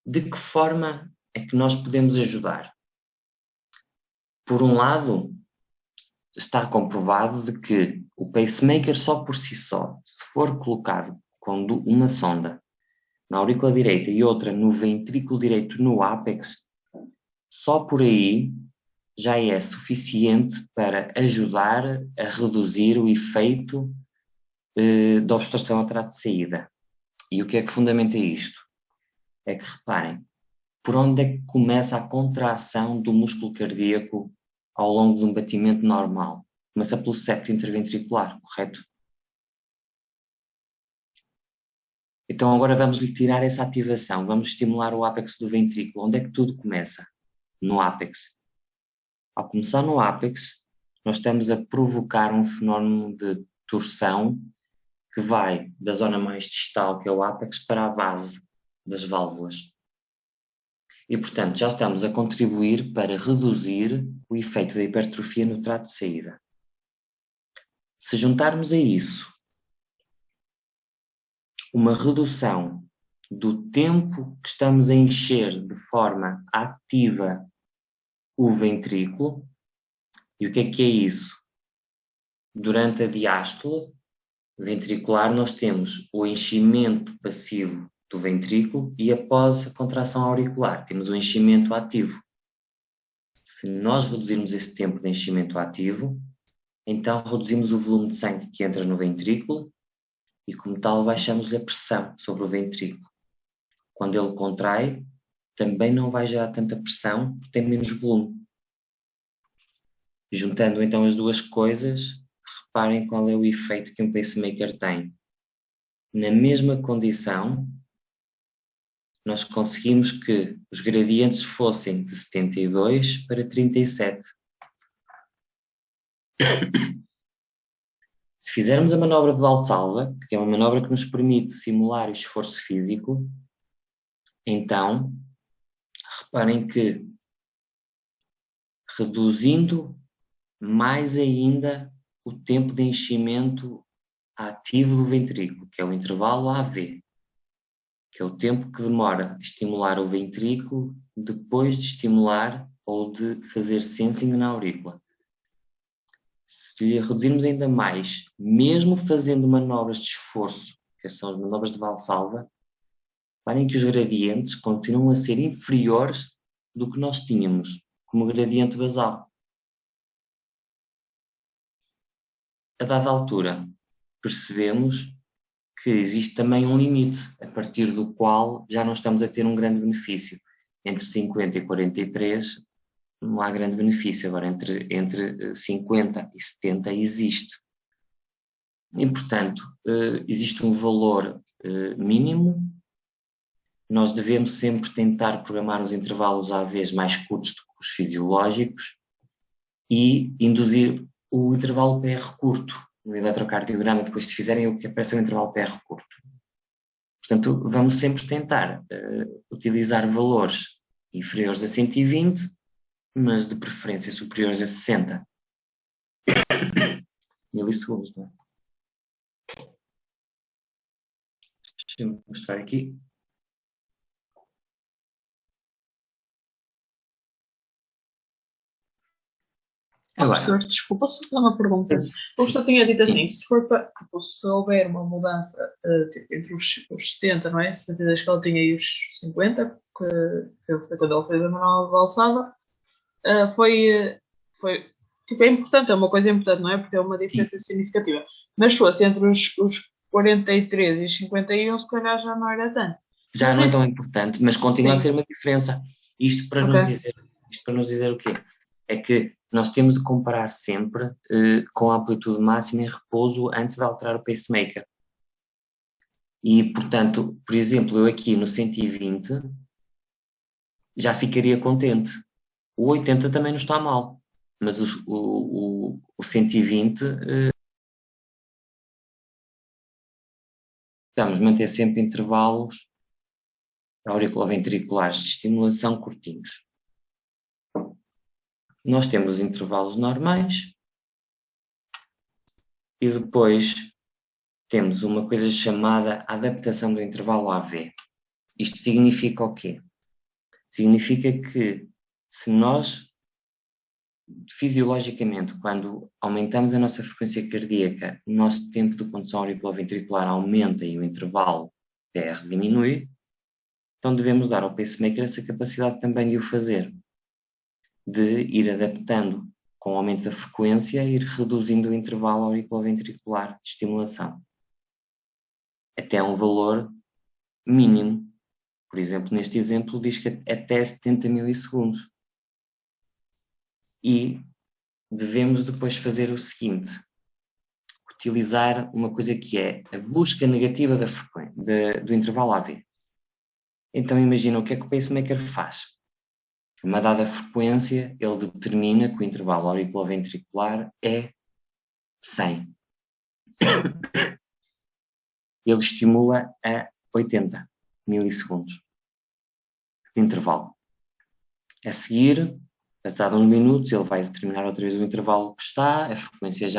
De que forma é que nós podemos ajudar? Por um lado, está comprovado de que o pacemaker só por si só, se for colocado com uma sonda na aurícula direita e outra no ventrículo direito no ápex, só por aí já é suficiente para ajudar a reduzir o efeito da obstrução ao trato de saída. E o que é que fundamenta isto? É que reparem, por onde é que começa a contração do músculo cardíaco ao longo de um batimento normal? Começa pelo septo interventricular, correto? Então agora vamos-lhe tirar essa ativação, vamos estimular o ápex do ventrículo. Onde é que tudo começa? No ápex. Ao começar no ápex, nós estamos a provocar um fenómeno de torção que vai da zona mais distal, que é o ápex, para a base das válvulas. E, portanto, já estamos a contribuir para reduzir o efeito da hipertrofia no trato de saída. Se juntarmos a isso uma redução do tempo que estamos a encher de forma ativa o ventrículo, e o que é isso? Durante a diástole ventricular nós temos o enchimento passivo do ventrículo e após a contração auricular temos o enchimento ativo. Se nós reduzirmos esse tempo de enchimento ativo, então reduzimos o volume de sangue que entra no ventrículo e, como tal, baixamos-lhe a pressão sobre o ventrículo. Quando ele contrai, também não vai gerar tanta pressão porque tem menos volume. Juntando então as duas coisas, reparem qual é o efeito que um pacemaker tem. Na mesma condição, nós conseguimos que os gradientes fossem de 72 para 37. Se fizermos a manobra de Valsalva, que é uma manobra que nos permite simular o esforço físico, então, reparem que, reduzindo mais ainda o tempo de enchimento ativo do ventrículo, que é o intervalo AV, que é o tempo que demora a estimular o ventrículo depois de estimular ou de fazer sensing na aurícula. Se lhe reduzirmos ainda mais, mesmo fazendo manobras de esforço, que são as manobras de Valsalva, reparem que os gradientes continuam a ser inferiores do que nós tínhamos como gradiente basal. A dada altura, percebemos que existe também um limite, a partir do qual já não estamos a ter um grande benefício. Entre 50 e 43 não há grande benefício, agora entre 50 e 70 existe. E, portanto, existe um valor mínimo. Nós devemos sempre tentar programar os intervalos AVs mais curtos do que os fisiológicos e induzir o intervalo PR curto no eletrocardiograma. Depois, se fizerem o que aparece o intervalo PR curto. Portanto, vamos sempre tentar utilizar valores inferiores a 120, mas de preferência superiores a 60 milissegundos. Não é? Deixa-me mostrar aqui. Professor, desculpa, só fazer uma pergunta. O professor tinha dito assim, se houver uma mudança entre os 70, não é? 72 que ela tinha e os 50, que foi quando ela fez a manual de Valsalva, tipo, é importante, é uma coisa importante, não é? Porque é uma diferença significativa. Mas se fosse entre os 43 e os 51, se calhar já não era tanto. Já mas não é tão importante, mas continua a ser uma diferença. Isto para nos dizer o quê? É que nós temos de comparar sempre com a amplitude máxima em repouso antes de alterar o pacemaker. E, portanto, por exemplo, eu aqui no 120 já ficaria contente. O 80 também não está mal, mas o 120 precisamos manter sempre intervalos auriculoventriculares de estimulação curtinhos. Nós temos intervalos normais e depois temos uma coisa chamada adaptação do intervalo AV. Isto significa o quê? Significa que se nós, fisiologicamente, quando aumentamos a nossa frequência cardíaca, o nosso tempo de condução auriculoventricular aumenta e o intervalo PR diminui, então devemos dar ao pacemaker essa capacidade também de o fazer, de ir adaptando com o aumento da frequência e ir reduzindo o intervalo auriculoventricular de estimulação até um valor mínimo. Por exemplo, neste exemplo diz que até 70 milissegundos. E devemos depois fazer o seguinte, utilizar uma coisa que é a busca negativa da frequência, do intervalo AV. Então imagina o que é que o pacemaker faz. A uma dada frequência, ele determina que o intervalo auriculoventricular é 100. Ele estimula a 80 milissegundos de intervalo. A seguir, passado uns minutos, ele vai determinar outra vez o intervalo que está, a frequência já